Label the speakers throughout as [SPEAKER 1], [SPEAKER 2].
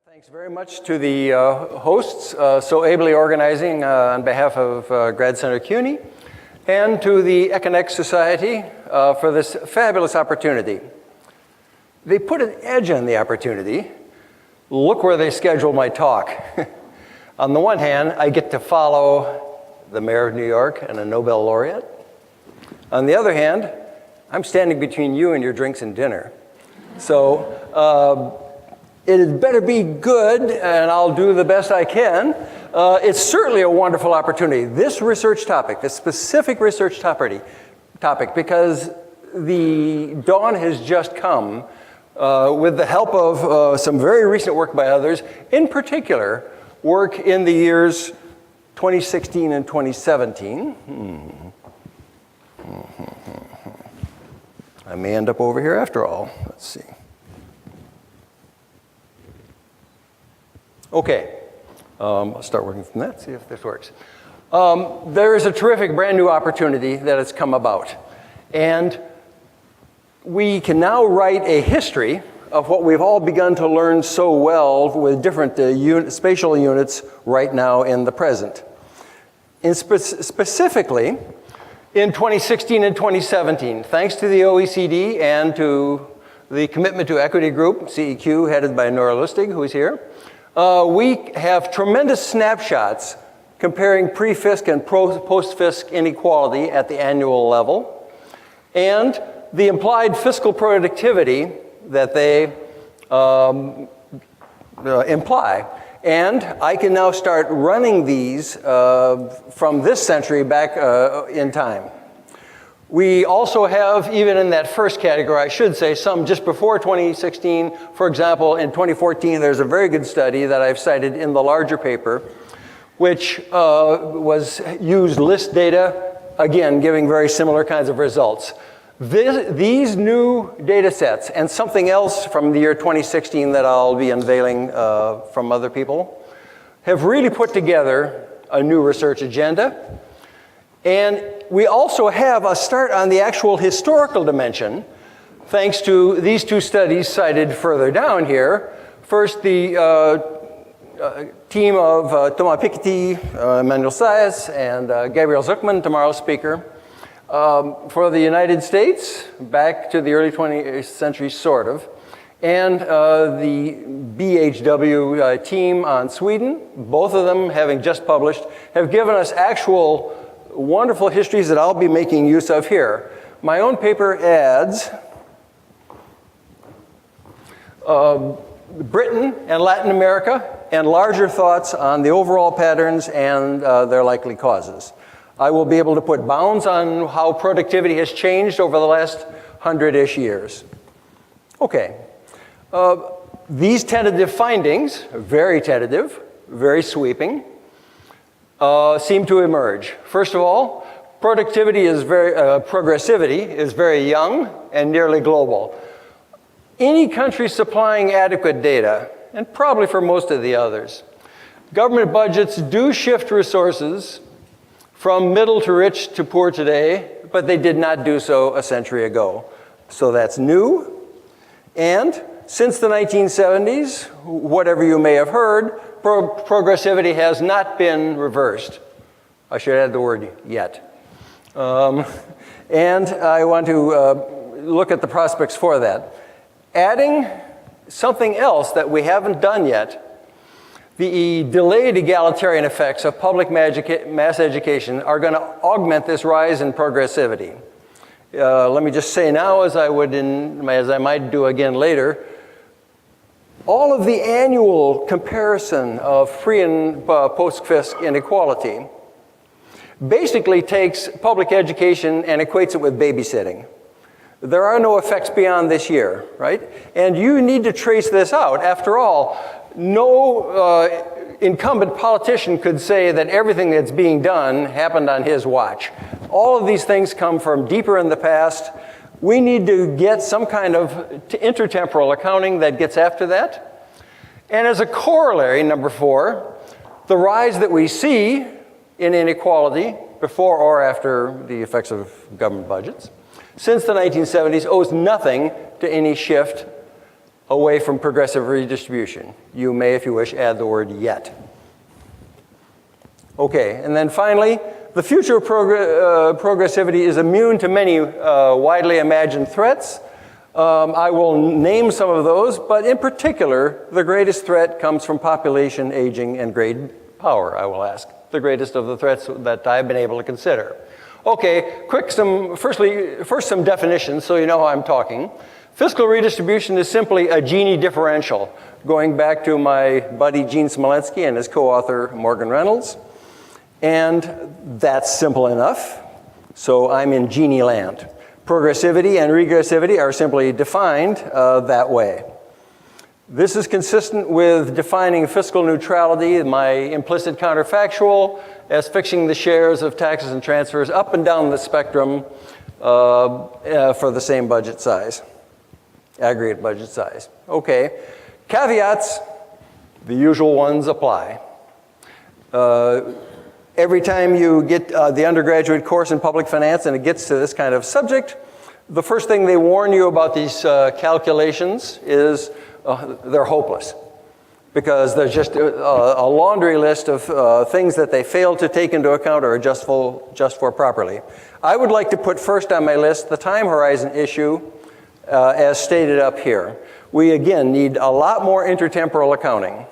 [SPEAKER 1] Thanks very much to the hosts so ably organizing on behalf of Grad Center CUNY, and to the ECINEQ Society for this fabulous opportunity. They put an edge on the opportunity. Look where they scheduled my talk. On the one hand, I get to follow the mayor of New York and a Nobel laureate. On the other hand, I'm standing between you and your drinks and dinner. So it had better be good, and I'll do the best I can. It's certainly a wonderful opportunity. This research topic, this specific research topic, because the dawn has just come with the help of some very recent work by others, in particular, work in the years 2016 and 2017. I may end up over here after all. Let's see. Okay, I'll start working from that, see if this works. There is a terrific brand new opportunity that has come about. And we can now write a history of what we've all begun to learn so well with different spatial units right now in the present. Specifically, in 2016 and 2017, thanks to the OECD and to the Commitment to Equity Group, CEQ, headed by Nora Lustig, who's here, we have tremendous snapshots comparing pre-fisc and post-fisc inequality at the annual level, and the implied fiscal productivity that they imply. And I can now start running these from this century back in time. We also have, even in that first category, I should say, some just before 2016. For example, in 2014, there's a very good study that I've cited in the larger paper, which used list data, again, giving very similar kinds of results. These new data sets and something else from the year 2016 that I'll be unveiling from other people have really put together a new research agenda. And we also have a start on the actual historical dimension, thanks to these two studies cited further down here. First, the team of Thomas Piketty, Emmanuel Saez, and Gabriel Zuckman, tomorrow's speaker, for the United States, back to the early 20th century, sort of, and the BHW team on Sweden, both of them having just published, have given us actual wonderful histories that I'll be making use of here. My own paper adds Britain and Latin America and larger thoughts on the overall patterns and their likely causes. I will be able to put bounds on how productivity has changed over the last 100-ish years. Okay. These tentative findings, very tentative, very sweeping, seem to emerge. First of all, progressivity is very young and nearly global. Any country supplying adequate data, and probably for most of the others, government budgets do shift resources from middle to rich to poor today, but they did not do so a century ago. So that's new. And since the 1970s, whatever you may have heard, progressivity has not been reversed. I should add the word yet. And I want to look at the prospects for that. Adding something else that we haven't done yet, the delayed egalitarian effects of public mass education are going to augment this rise in progressivity. Let me just say now, as I might do again later, all of the annual comparison of pre and post-fisc inequality basically takes public education and equates it with babysitting. There are no effects beyond this year, right? And you need to trace this out. After all, no incumbent politician could say that everything that's being done happened on his watch. All of these things come from deeper in the past. We need to get some kind of intertemporal accounting that gets after that. And as a corollary, number 4, the rise that we see in inequality before or after the effects of government budgets since the 1970s owes nothing to any shift away from progressive redistribution. You may, if you wish, add the word yet. Okay, and then finally, the future of progressivity is immune to many widely imagined threats. I will name some of those, but in particular, the greatest threat comes from population aging and great power, I will ask. The greatest of the threats that I've been able to consider. Okay, first some definitions so you know how I'm talking. Fiscal redistribution is simply a Gini differential, going back to my buddy Gene Smolensky and his co-author Morgan Reynolds. And that's simple enough, so I'm in Gini land. Progressivity and regressivity are simply defined that way. This is consistent with defining fiscal neutrality, my implicit counterfactual, as fixing the shares of taxes and transfers up and down the spectrum for the same budget size, aggregate budget size. Okay, caveats, the usual ones apply. Every time you get the undergraduate course in public finance and it gets to this kind of subject, the first thing they warn you about these calculations is they're hopeless, because there's just a laundry list of things that they fail to take into account or adjust for properly. I would like to put first on my list the time horizon issue as stated up here. We again need a lot more intertemporal accounting.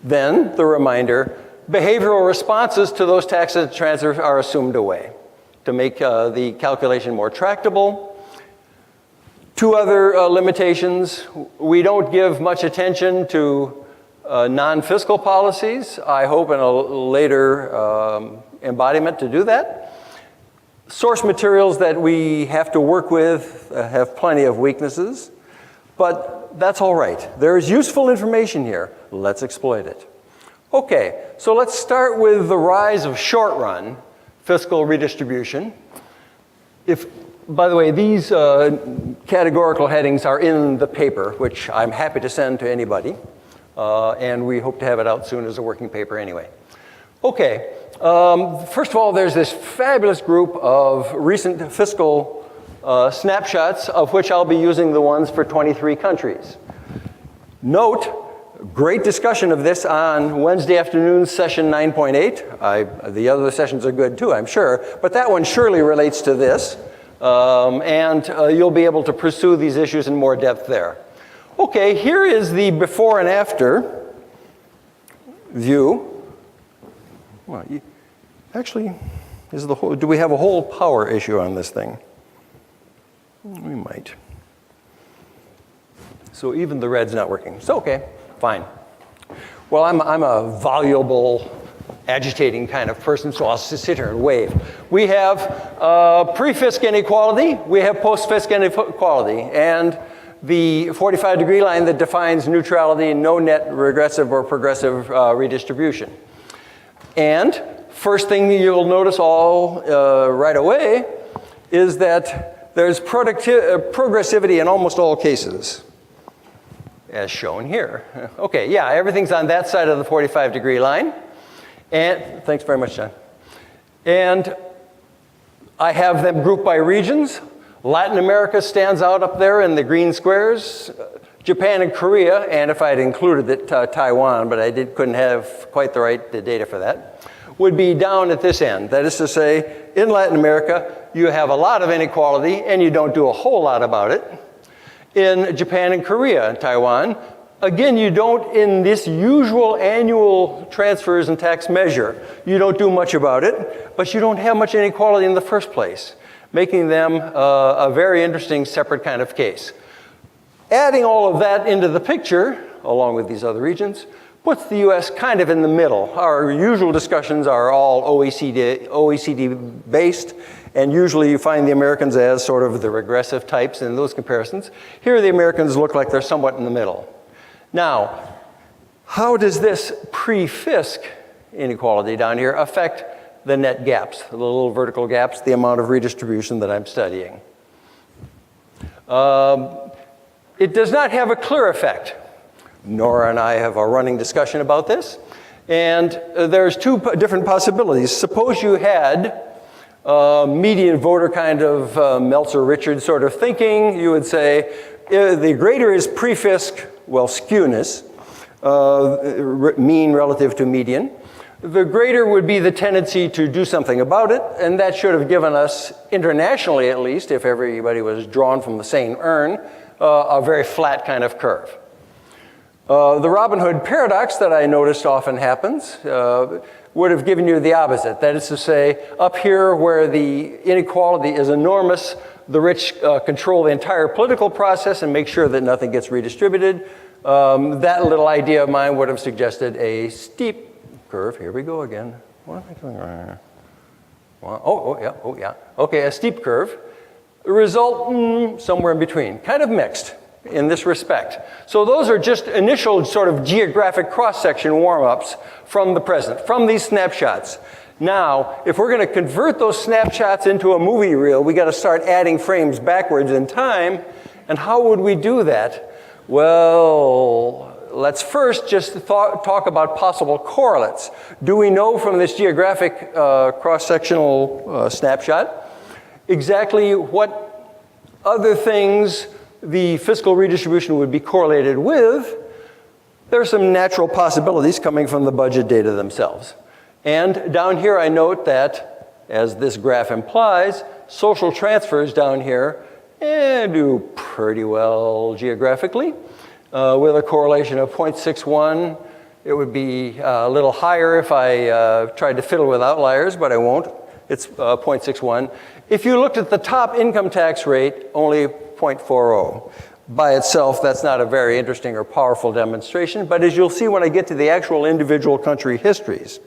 [SPEAKER 1] Then the reminder, behavioral responses to those taxes and transfers are assumed away to make the calculation more tractable. Two other limitations. We don't give much attention to non-fiscal policies. I hope in a later embodiment to do that. Source materials that we have to work with have plenty of weaknesses, but that's all right. There is useful information here. Let's exploit it. Okay, so let's start with the rise of short-run fiscal redistribution. By the way, these categorical headings are in the paper, which I'm happy to send to anybody, and we hope to have it out soon as a working paper anyway. Okay, first of all, there's this fabulous group of recent fiscal snapshots, of which I'll be using the ones for 23 countries. Note, great discussion of this on Wednesday afternoon, session 9.8. The other sessions are good too, I'm sure, but that one surely relates to this, and you'll be able to pursue these issues in more depth there. Okay, here is the before and after view. Well, actually, do we have a whole power issue on this thing? We might. So even the red's not working. So okay, fine. Well, I'm a voluble, agitating kind of person, so I'll sit here and wave. We have pre-fisc inequality, we have post-fisc inequality, and the 45-degree line that defines neutrality, no net regressive or progressive redistribution. And first thing you'll notice all right away is that there's progressivity in almost all cases, as shown here. Okay, yeah, everything's on that side of the 45-degree line. And thanks very much, John. And I have them grouped by regions. Latin America stands out up there in the green squares. Japan and Korea, and if I had included it, Taiwan, but I couldn't have quite the right data for that, would be down at this end. That is to say, in Latin America, you have a lot of inequality and you don't do a whole lot about it. In Japan and Korea and Taiwan, again, you don't, in this usual annual transfers and tax measure, you don't do much about it, but you don't have much inequality in the first place, making them a very interesting separate kind of case. Adding all of that into the picture, along with these other regions, puts the US kind of in the middle. Our usual discussions are all OECD based, and usually you find the Americans as sort of the regressive types in those comparisons. Here the Americans look like they're somewhat in the middle. Now, how does this pre-fisc inequality down here affect the net gaps, the little vertical gaps, the amount of redistribution that I'm studying? It does not have a clear effect. Nora and I have a running discussion about this. And there's two different possibilities. Suppose you had median voter kind of Meltzer-Richards sort of thinking, you would say the greater is pre-fisc, well, skewness, mean relative to median, the greater would be the tendency to do something about it, and that should have given us, internationally at least, if everybody was drawn from the same urn, a very flat kind of curve. The Robin Hood paradox that I noticed often happens would have given you the opposite. That is to say, up here where the inequality is enormous, the rich control the entire political process and make sure that nothing gets redistributed. That little idea of mine would have suggested a steep curve. Here we go again. What am I doing? Oh yeah. Okay, a steep curve. The result, somewhere in between, kind of mixed in this respect. So those are just initial sort of geographic cross-section warm-ups from the present, from these snapshots. Now, if we're going to convert those snapshots into a movie reel, we got to start adding frames backwards in time. And how would we do that? Well, let's first just talk about possible correlates. Do we know from this geographic cross-sectional snapshot exactly what other things the fiscal redistribution would be correlated with? There are some natural possibilities coming from the budget data themselves. And down here I note that, as this graph implies, social transfers down here do pretty well geographically, with a correlation of 0.61. It would be a little higher if I tried to fiddle with outliers, but I won't. It's 0.61. If you looked at the top income tax rate, only 0.40. By itself, that's not a very interesting or powerful demonstration, but as you'll see when I get to the actual individual country histories,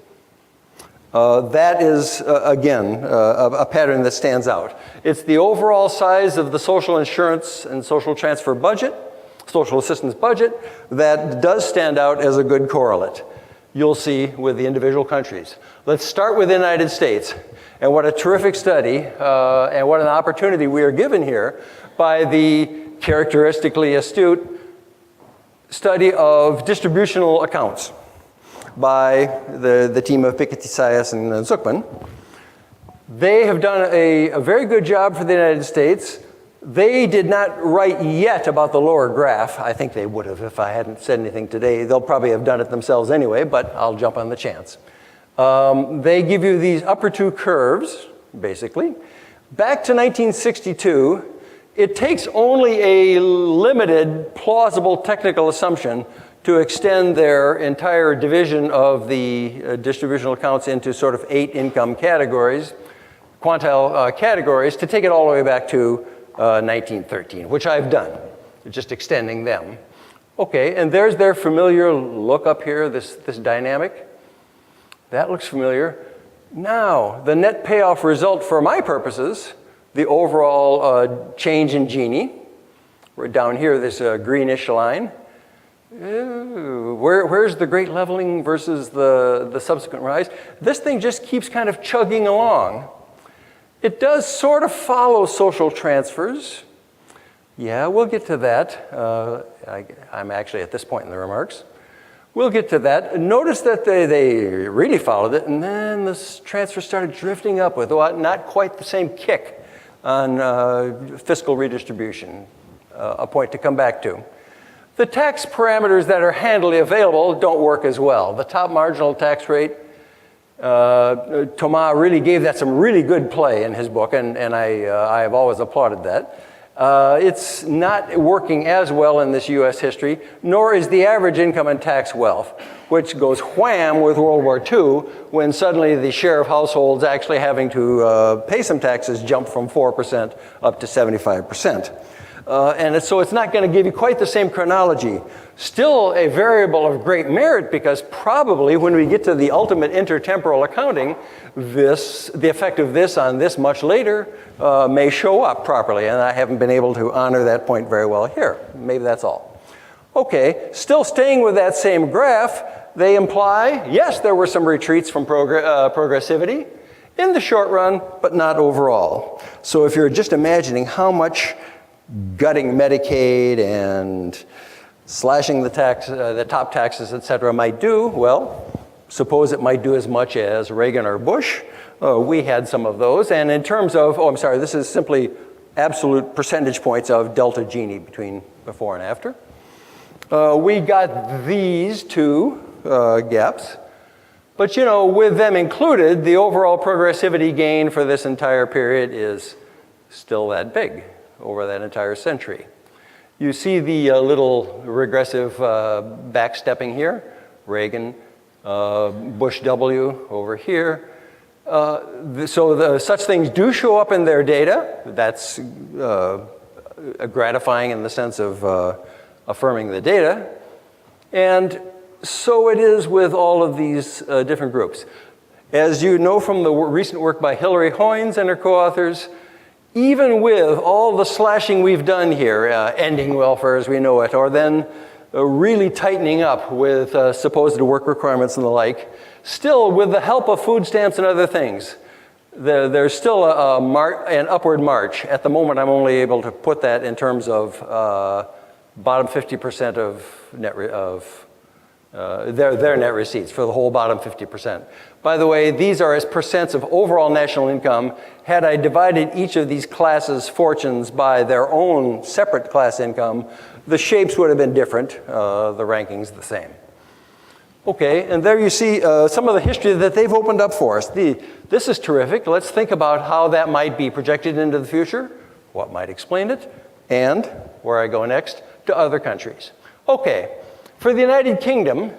[SPEAKER 1] that is, again, a pattern that stands out. It's the overall size of the social insurance and social transfer budget, social assistance budget, that does stand out as a good correlate. You'll see with the individual countries. Let's start with the United States. And what a terrific study, and what an opportunity we are given here by the characteristically astute study of distributional accounts by the team of Piketty, Sayas, and Zuckman. They have done a very good job for the United States. They did not write yet about the lower graph. I think they would have if I hadn't said anything today. They'll probably have done it themselves anyway, but I'll jump on the chance. They give you these upper two curves, basically. Back to 1962, it takes only a limited, plausible technical assumption to extend their entire division of the distributional accounts into sort of 8 income categories, quantile categories, to take it all the way back to 1913, which I've done, just extending them. Okay, and there's their familiar look up here, this dynamic. That looks familiar. Now, the net payoff result for my purposes, the overall change in Gini, we're down here, this greenish line. Where's the great leveling versus the subsequent rise? This thing just keeps kind of chugging along. It does sort of follow social transfers. Yeah, we'll get to that. I'm actually at this point in the remarks. We'll get to that. Notice that they really followed it, and then this transfer started drifting up with not quite the same kick on fiscal redistribution, a point to come back to. The tax parameters that are handily available don't work as well. The top marginal tax rate, Thomas really gave that some really good play in his book, and I have always applauded that. It's not working as well in this US history, nor is the average income and tax wealth, which goes wham with World War II, when suddenly the share of households actually having to pay some taxes jumped from 4% up to 75%. And so it's not going to give you quite the same chronology. Still a variable of great merit, because probably when we get to the ultimate intertemporal accounting, the effect of this on this much later may show up properly, and I haven't been able to honor that point very well here. Maybe that's all. Okay, still staying with that same graph, they imply, yes, there were some retreats from progressivity in the short run, but not overall. So if you're just imagining how much gutting Medicaid and slashing the top taxes, et cetera, might do, well, suppose it might do as much as Reagan or Bush. we had some of those. And in terms of, oh, I'm sorry, this is simply absolute percentage points of delta Gini between before and after. We got these two gaps. But you know, with them included, the overall progressivity gain for this entire period is still that big over that entire century. You see the little regressive backstepping here, Reagan, Bush W over here. So such things do show up in their data. That's gratifying in the sense of affirming the data. And so it is with all of these different groups. As you know from the recent work by Hilary Hoynes and her co-authors, even with all the slashing we've done here, ending welfare as we know it, or then really tightening up with supposed work requirements and the like, still with the help of food stamps and other things, there's still an upward march. At the moment, I'm only able to put that in terms of bottom 50% of their net receipts for the whole bottom 50%. By the way, these are as percents of overall national income. Had I divided each of these classes' fortunes by their own separate class income, the shapes would have been different, the rankings the same. Okay, and there you see some of the history that they've opened up for us. This is terrific. Let's think about how that might be projected into the future, what might explain it, and, where I go next, to other countries. Okay, for the United Kingdom,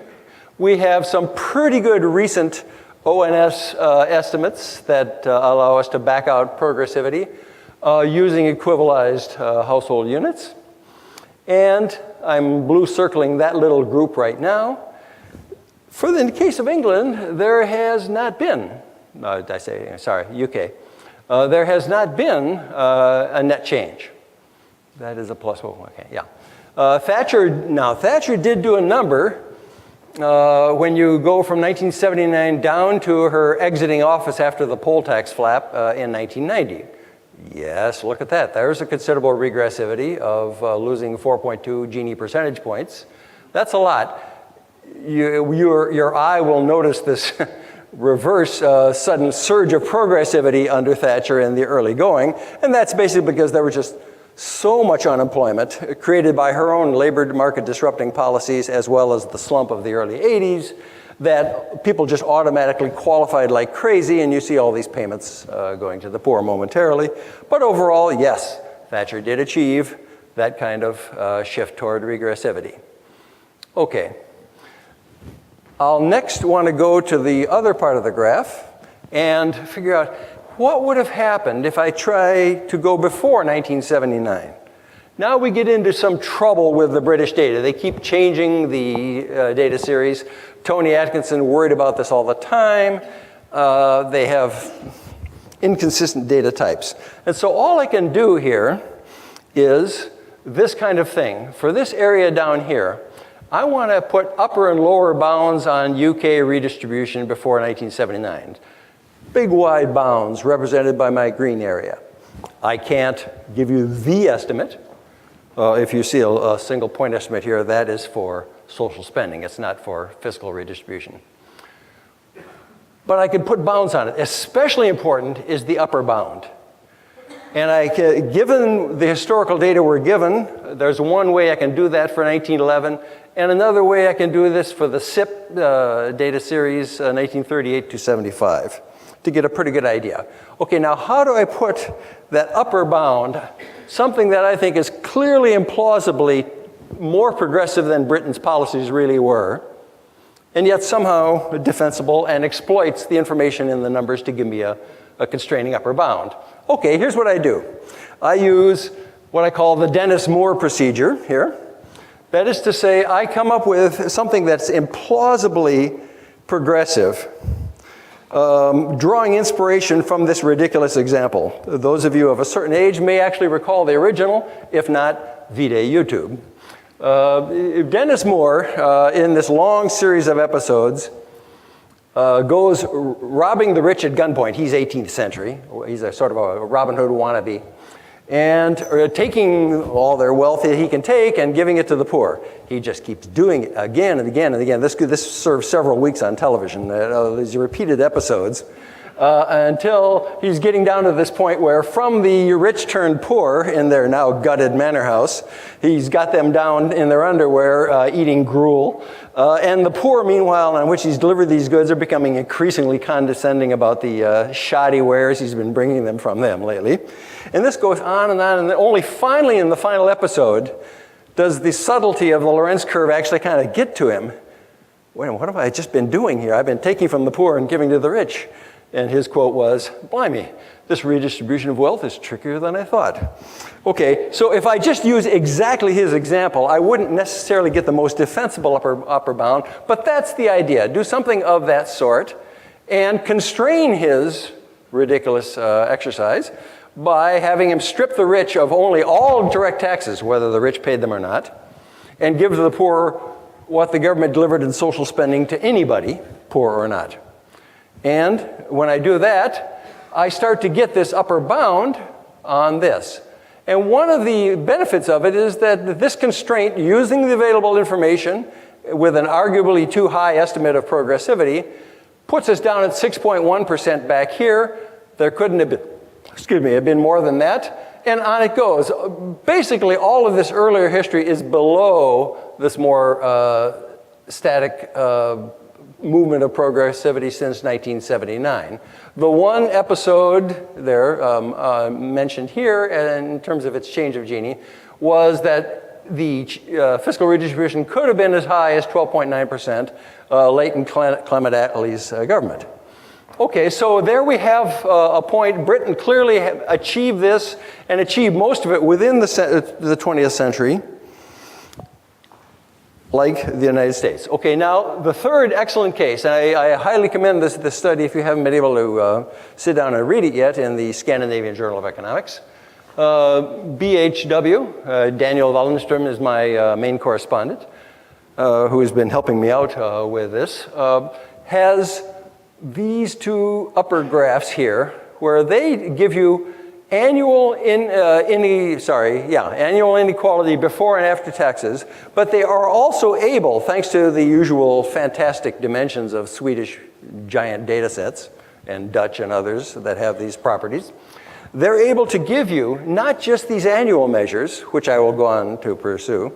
[SPEAKER 1] we have some pretty good recent ONS estimates that allow us to back out progressivity using equivalized household units. And I'm blue circling that little group right now. In the case of England, there has not been, UK, there has not been a net change. That is a plus one, okay, yeah. Thatcher did do a number when you go from 1979 down to her exiting office after the poll tax flap in 1990. Yes, look at that. There's a considerable regressivity of losing 4.2 Gini percentage points. That's a lot. Your eye will notice this reverse sudden surge of progressivity under Thatcher in the early going, and that's basically because there was just so much unemployment created by her own labor market disrupting policies as well as the slump of the early 80s that people just automatically qualified like crazy, and you see all these payments going to the poor momentarily. But overall, yes, Thatcher did achieve that kind of shift toward regressivity. Okay. I'll next want to go to the other part of the graph and figure out what would have happened if I try to go before 1979. Now we get into some trouble with the British data. They keep changing the data series. Tony Atkinson worried about this all the time. They have inconsistent data types. And so all I can do here is this kind of thing. For this area down here, I want to put upper and lower bounds on UK redistribution before 1979. Big wide bounds represented by my green area. I can't give you the estimate. If you see a single point estimate here, that is for social spending. It's not for fiscal redistribution. But I can put bounds on it. Especially important is the upper bound. And given the historical data we're given, there's one way I can do that for 1911, and another way I can do this for the SIP data series 1938 to 75 to get a pretty good idea. Okay, now how do I put that upper bound, something that I think is clearly and plausibly more progressive than Britain's policies really were, and yet somehow defensible and exploits the information in the numbers to give me a constraining upper bound? Okay, here's what I do. I use what I call the Dennis-Moore procedure here. That is to say, I come up with something that's implausibly progressive, drawing inspiration from this ridiculous example. Those of you of a certain age may actually recall the original, if not, V-Day YouTube. Dennis Moore, in this long series of episodes, goes robbing the rich at gunpoint. He's 18th century. He's a sort of a Robin Hood wannabe. And taking all their wealth that he can take and giving it to the poor. He just keeps doing it again and again and again. This served several weeks on television, these repeated episodes. until he's getting down to this point where from the rich turned poor in their now gutted manor house, he's got them down in their underwear eating gruel. And the poor, meanwhile, on which he's delivered these goods are becoming increasingly condescending about the shoddy wares he's been bringing them from them lately. And this goes on, and then only finally in the final episode does the subtlety of the Lorenz curve actually kind of get to him. Wait, what have I just been doing here? I've been taking from the poor and giving to the rich. And his quote was, blimey, this redistribution of wealth is trickier than I thought. Okay, so if I just use exactly his example, I wouldn't necessarily get the most defensible upper bound, but that's the idea. Do something of that sort and constrain his ridiculous exercise by having him strip the rich of only all direct taxes, whether the rich paid them or not, and give to the poor what the government delivered in social spending to anybody, poor or not. And when I do that, I start to get this upper bound on this. And one of the benefits of it is that this constraint, using the available information with an arguably too high estimate of progressivity, puts us down at 6.1% back here. There couldn't have been more than that. And on it goes. Basically, all of this earlier history is below this more static movement of progressivity since 1979. The one episode there mentioned here in terms of its change of genie was that the fiscal redistribution could have been as high as 12.9% late in Clement Attlee's government. Okay, so there we have a point. Britain clearly achieved this and achieved most of it within the 20th century, like the United States. Okay, now the third excellent case, and I highly commend this study if you haven't been able to sit down and read it yet in the Scandinavian Journal of Economics. BHW, Daniel Wallenström is my main correspondent, who has been helping me out with this, has these two upper graphs here where they give you annual inequality before and after taxes, but they are also able, thanks to the usual fantastic dimensions of Swedish giant data sets and Dutch and others that have these properties, they're able to give you not just these annual measures, which I will go on to pursue,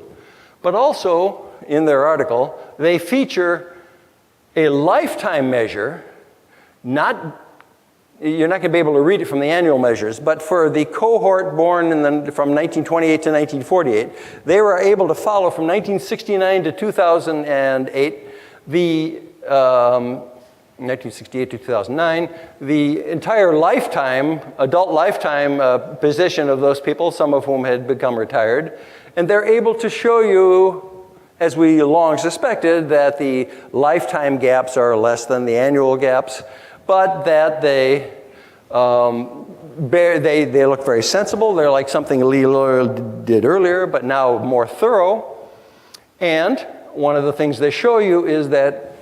[SPEAKER 1] but also in their article, they feature a lifetime measure. You're not going to be able to read it from the annual measures, but for the cohort born from 1928 to 1948, they were able to follow from 1969 to 2008, 1968 to 2009, the entire lifetime, adult lifetime position of those people, some of whom had become retired. And they're able to show you, as we long suspected, that the lifetime gaps are less than the annual gaps, but that they look very sensible. They're like something Lee Loyal did earlier, but now more thorough. And one of the things they show you is that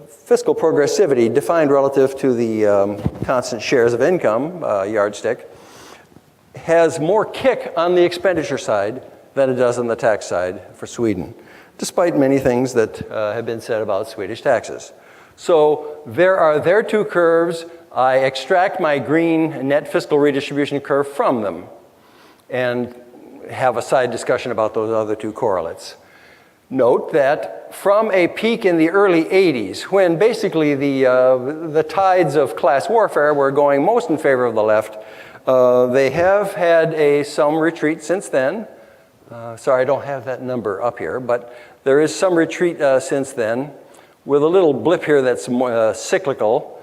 [SPEAKER 1] fiscal progressivity, defined relative to the constant shares of income yardstick, has more kick on the expenditure side than it does on the tax side for Sweden, despite many things that have been said about Swedish taxes. So there are their two curves. I extract my green net fiscal redistribution curve from them and have a side discussion about those other two correlates. Note that from a peak in the early 80s, when basically the tides of class warfare were going most in favor of the left, they have had some retreat since then. Sorry, I don't have that number up here, but there is some retreat since then, with a little blip here that's cyclical.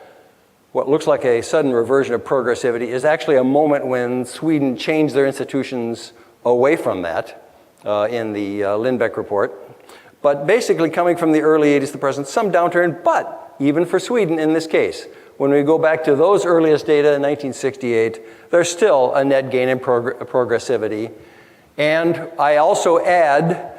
[SPEAKER 1] What looks like a sudden reversion of progressivity is actually a moment when Sweden changed their institutions away from that in the Lindert report. But basically coming from the early 80s to the present, some downturn, but even for Sweden in this case, when we go back to those earliest data in 1968, there's still a net gain in progressivity. And I also add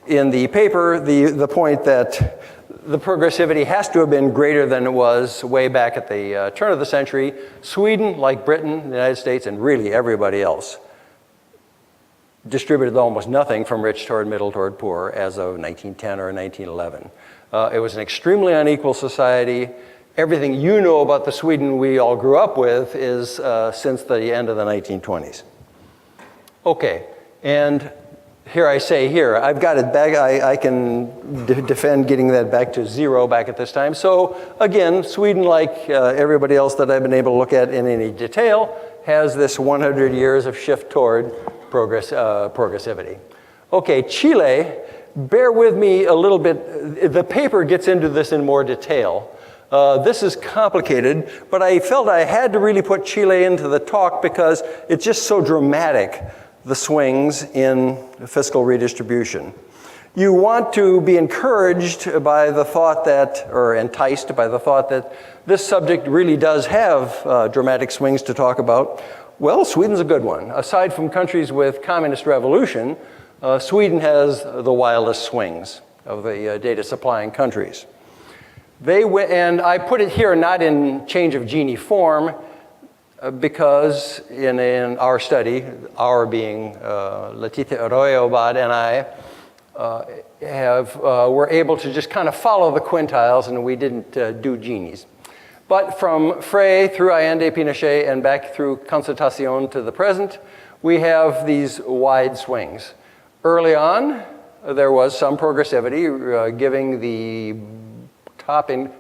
[SPEAKER 1] in the paper the point that the progressivity has to have been greater than it was way back at the turn of the century. Sweden, like Britain, the United States, and really everybody else, distributed almost nothing from rich toward middle toward poor as of 1910 or 1911. It was an extremely unequal society, everything you know about the Sweden we all grew up with is since the end of the 1920s. Okay, and here I say here, I've got it back, I can defend getting that back to 0 back at this time. So again, Sweden, like everybody else that I've been able to look at in any detail, has this 100 years of shift toward progressivity. Okay, Chile, bear with me a little bit. The paper gets into this in more detail. This is complicated, but I felt I had to really put Chile into the talk because it's just so dramatic, the swings in fiscal redistribution. You want to be encouraged by the thought that, or enticed by the thought that this subject really does have dramatic swings to talk about. Well, Sweden's a good one. Aside from countries with communist revolution, Sweden has the wildest swings of the data supplying countries. And I put it here not in change of Gini form, because in our study, our being Letitia Arroyo-Abad and I, were able to just kind of follow the quintiles, and we didn't do Ginis. But from Frey through Allende, Pinochet, and back through Concertación to the present, we have these wide swings. Early on, there was some progressivity, giving the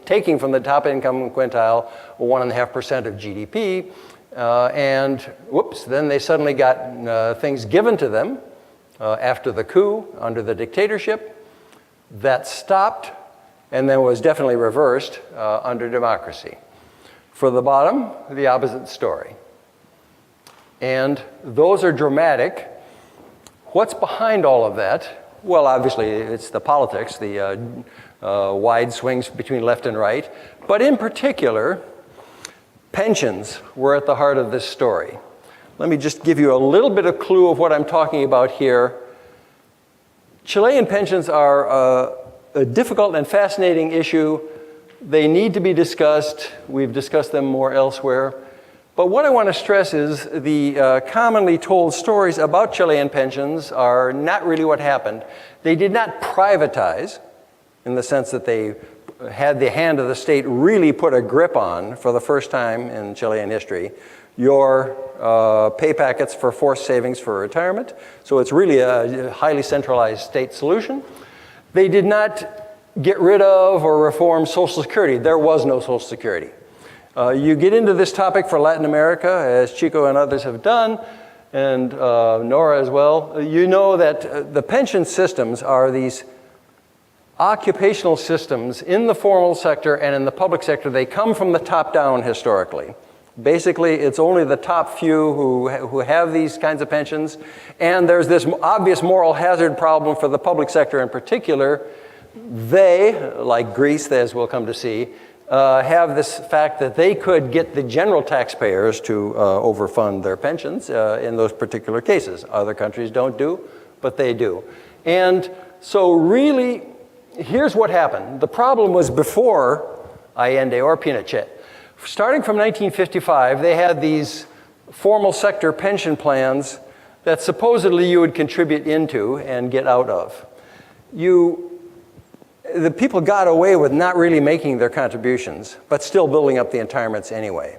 [SPEAKER 1] taking from the top income quintile 1.5% of GDP, and whoops, then they suddenly got things given to them after the coup under the dictatorship. That stopped and then was definitely reversed under democracy. For the bottom, the opposite story. And those are dramatic. What's behind all of that? Well, obviously, it's the politics, the wide swings between left and right. But in particular, pensions were at the heart of this story. Let me just give you a little bit of clue of what I'm talking about here. Chilean pensions are a difficult and fascinating issue. They need to be discussed. We've discussed them more elsewhere. But what I want to stress is the commonly told stories about Chilean pensions are not really what happened. They did not privatize in the sense that they had the hand of the state really put a grip on for the first time in Chilean history your pay packets for forced savings for retirement. So it's really a highly centralized state solution. They did not get rid of or reform Social Security. There was no Social Security. You get into this topic for Latin America, as Chico and others have done, and Nora as well. You know that the pension systems are these occupational systems in the formal sector and in the public sector. They come from the top down historically. Basically, it's only the top few who have these kinds of pensions, and there's this obvious moral hazard problem for the public sector in particular. They, like Greece, as we'll come to see, have this fact that they could get the general taxpayers to overfund their pensions in those particular cases. Other countries don't do, but they do. And so really, here's what happened. The problem was before Allende or Pinochet. Starting from 1955, they had these formal sector pension plans that supposedly you would contribute into and get out of. The people got away with not really making their contributions, but still building up the retirements anyway.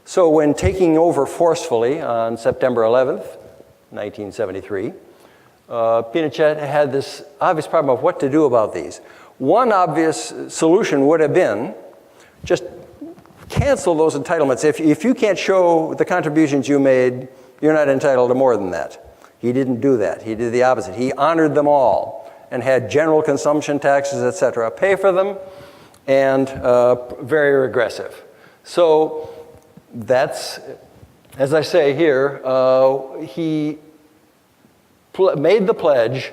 [SPEAKER 1] So when taking over forcefully on September 11th, 1973, Pinochet had this obvious problem of what to do about these. One obvious solution would have been just cancel those entitlements. If you can't show the contributions you made, you're not entitled to more than that. He didn't do that. He did the opposite. He honored them all and had general consumption taxes, et cetera, pay for them, and very regressive. So that's, as I say here, he made the pledge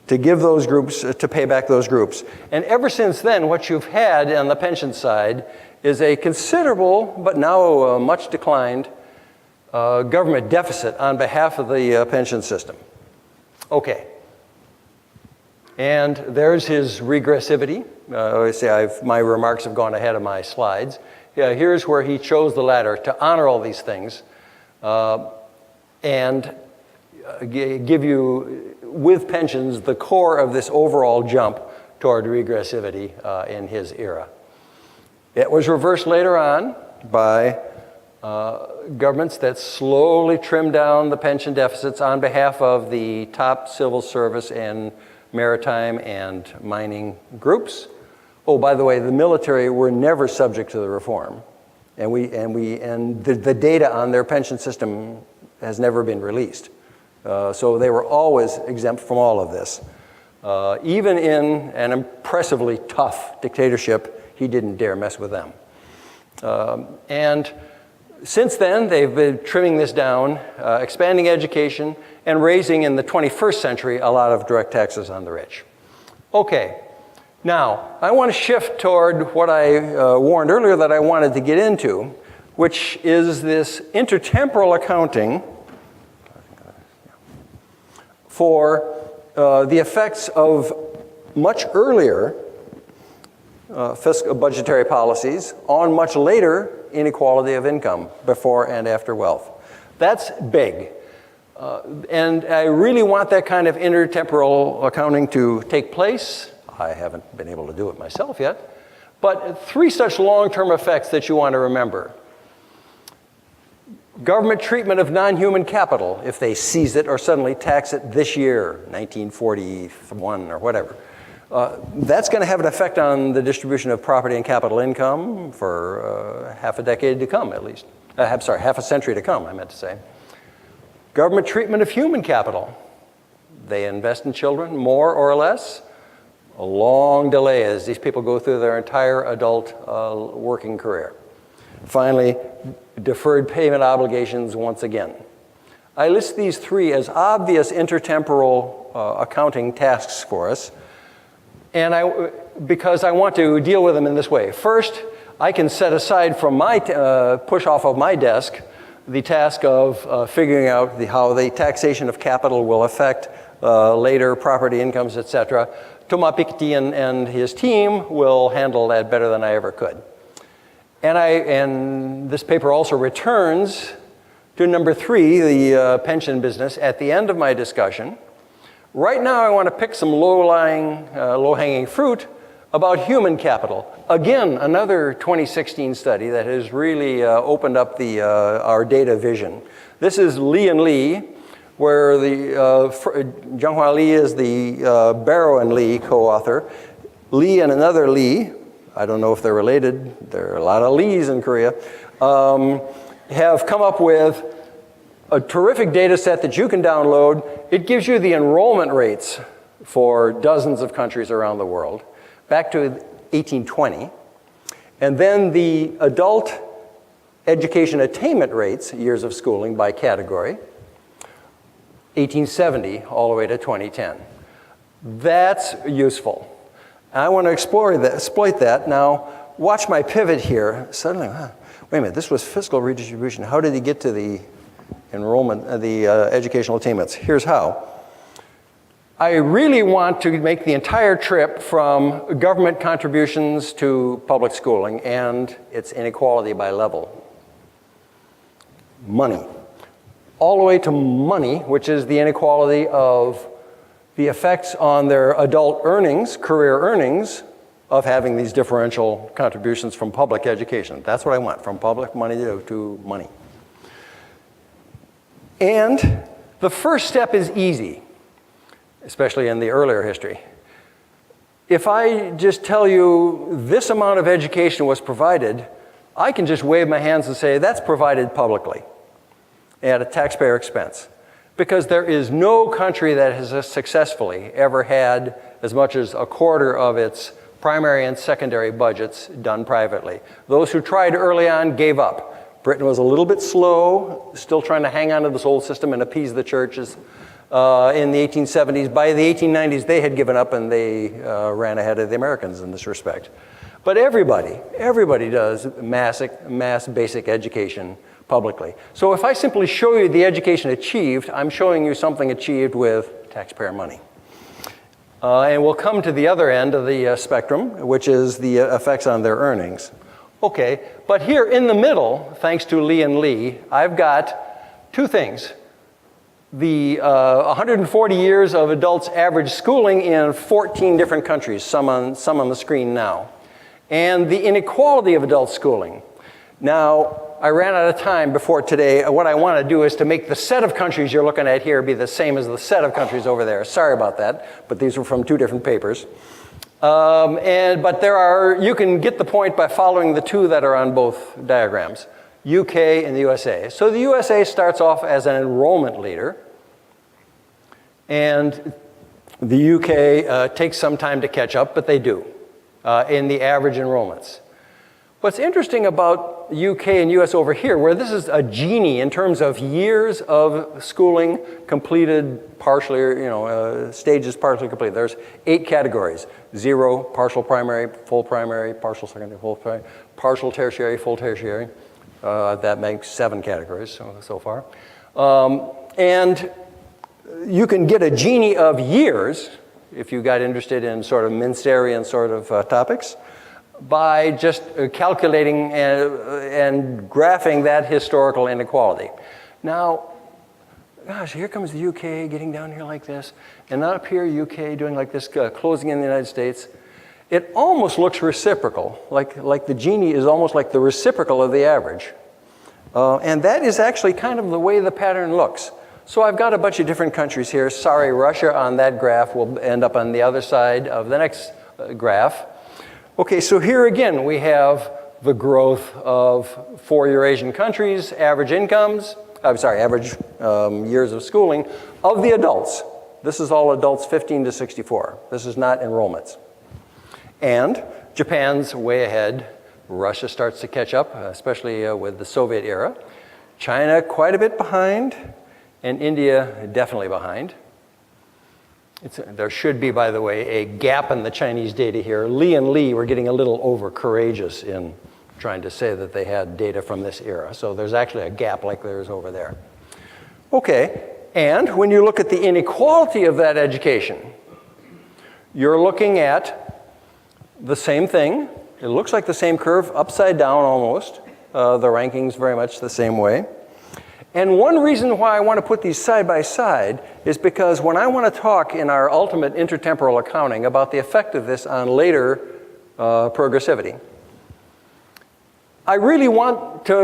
[SPEAKER 1] to give those groups, to pay back those groups. And ever since then, what you've had on the pension side is a considerable, but now much declined, government deficit on behalf of the pension system. Okay. And there's his regressivity. My remarks have gone ahead of my slides. Here's where he chose the latter, to honor all these things and give you, with pensions, the core of this overall jump toward regressivity in his era. It was reversed later on by governments that slowly trimmed down the pension deficits on behalf of the top civil service and maritime and mining groups. Oh, by the way, the military were never subject to the reform. And the data on their pension system has never been released. So they were always exempt from all of this. Even in an impressively tough dictatorship, he didn't dare mess with them. And since then, they've been trimming this down, expanding education, and raising in the 21st century a lot of direct taxes on the rich. Okay, now I want to shift toward what I warned earlier that I wanted to get into, which is this intertemporal accounting for the effects of much earlier fiscal budgetary policies on much later inequality of income before and after wealth. That's big. And I really want that kind of intertemporal accounting to take place. I haven't been able to do it myself yet. But 3 such long-term effects that you want to remember. Government treatment of non-human capital, if they seize it or suddenly tax it this year, 1941 or whatever. That's going to have an effect on the distribution of property and capital income for half a decade to come, at least. I'm sorry, half a century to come, I meant to say. Government treatment of human capital. They invest in children more or less. A long delay as these people go through their entire adult working career. Finally, deferred payment obligations once again. I list these 3 as obvious intertemporal accounting tasks for us. And because I want to deal with them in this way. First, I can set aside from my, push off of my desk, the task of figuring out how the taxation of capital will affect later property incomes, et cetera. Thomas Piketty and his team will handle that better than I ever could. And this paper also returns to number 3, the pension business, at the end of my discussion. Right now, I want to pick some low-hanging fruit about human capital. Again, another 2016 study that has really opened up our data vision. This is Lee and Lee, where Junghwa Lee is the Barrow and Lee co-author. Lee and another Lee, I don't know if they're related, there are a lot of Lees in Korea, have come up with a terrific data set that you can download. It gives you the enrollment rates for dozens of countries around the world, back to 1820. And then the adult education attainment rates, years of schooling by category, 1870 all the way to 2010. That's useful. I want to exploit that. Now, watch my pivot here. Suddenly, wait a minute, this was fiscal redistribution. How did he get to the enrollment, the educational attainments? Here's how. I really want to make the entire trip from government contributions to public schooling and its inequality by level. Money. All the way to money, which is the inequality of the effects on their adult earnings, career earnings, of having these differential contributions from public education. That's what I want, from public money to money. And the first step is easy, especially in the earlier history. If I just tell you this amount of education was provided, I can just wave my hands and say that's provided publicly at a taxpayer expense. Because there is no country that has successfully ever had as much as a quarter of its primary and secondary budgets done privately. Those who tried early on gave up. Britain was a little bit slow, still trying to hang on to this old system and appease the churches. In the 1870s, by the 1890s, they had given up and they ran ahead of the Americans in this respect. But everybody does mass basic education publicly. So if I simply show you the education achieved, I'm showing you something achieved with taxpayer money. And we'll come to the other end of the spectrum, which is the effects on their earnings. Okay, but here in the middle, thanks to Lee and Lee, I've got 2 things. The 140 years of adults' average schooling in 14 different countries, some on the screen now. and the inequality of adult schooling. Now, I ran out of time before today. What I want to do is to make the set of countries you're looking at here be the same as the set of countries over there. Sorry about that, but these were from 2 different papers. But you can get the point by following the 2 that are on both diagrams, UK and the USA. So the USA starts off as an enrollment leader, and the UK takes some time to catch up, but they do in the average enrollments. What's interesting about UK and US over here, where this is a Gini in terms of years of schooling completed partially, stages partially completed. There's 8 categories: 0, partial primary, partial secondary, full primary, partial tertiary, full tertiary. That makes 7 categories so far. And you can get a Gini of years, if you got interested in sort of Minsterian sort of topics, by just calculating and graphing that historical inequality. Now, gosh, here comes the UK getting down here like this, and up here UK doing like this, closing in the United States. It almost looks reciprocal, like the Gini is almost like the reciprocal of the average. And that is actually kind of the way the pattern looks. So I've got a bunch of different countries here. Sorry, Russia on that graph will end up on the other side of the next graph. Okay, so here again we have the growth of 4 Eurasian countries, average incomes, average years of schooling of the adults. This is all adults 15 to 64. This is not enrollments. And Japan's way ahead. Russia starts to catch up, especially with the Soviet era. China quite a bit behind, and India definitely behind. There should be, by the way, a gap in the Chinese data here. Li and Li were getting a little over courageous in trying to say that they had data from this era. So there's actually a gap like there is over there. Okay, and when you look at the inequality of that education, you're looking at the same thing. It looks like the same curve, upside down almost. The rankings very much the same way. And one reason why I want to put these side by side is because when I want to talk in our ultimate intertemporal accounting about the effect of this on later progressivity, I really want to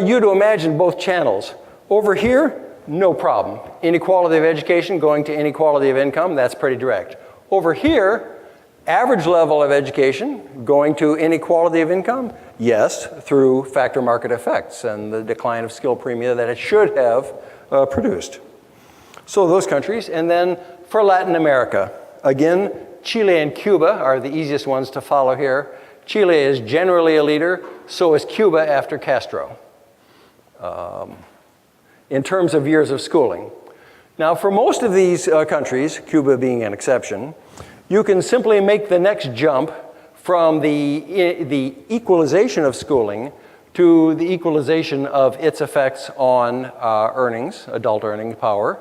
[SPEAKER 1] you to imagine both channels. Over here, no problem. Inequality of education going to inequality of income, that's pretty direct. Over here, average level of education going to inequality of income, yes, through factor market effects and the decline of skill premia that it should have produced. So those countries, and then for Latin America, again, Chile and Cuba are the easiest ones to follow here. Chile is generally a leader, so is Cuba after Castro, in terms of years of schooling. Now, for most of these countries, Cuba being an exception, you can simply make the next jump from the equalization of schooling to the equalization of its effects on earnings, adult earning power,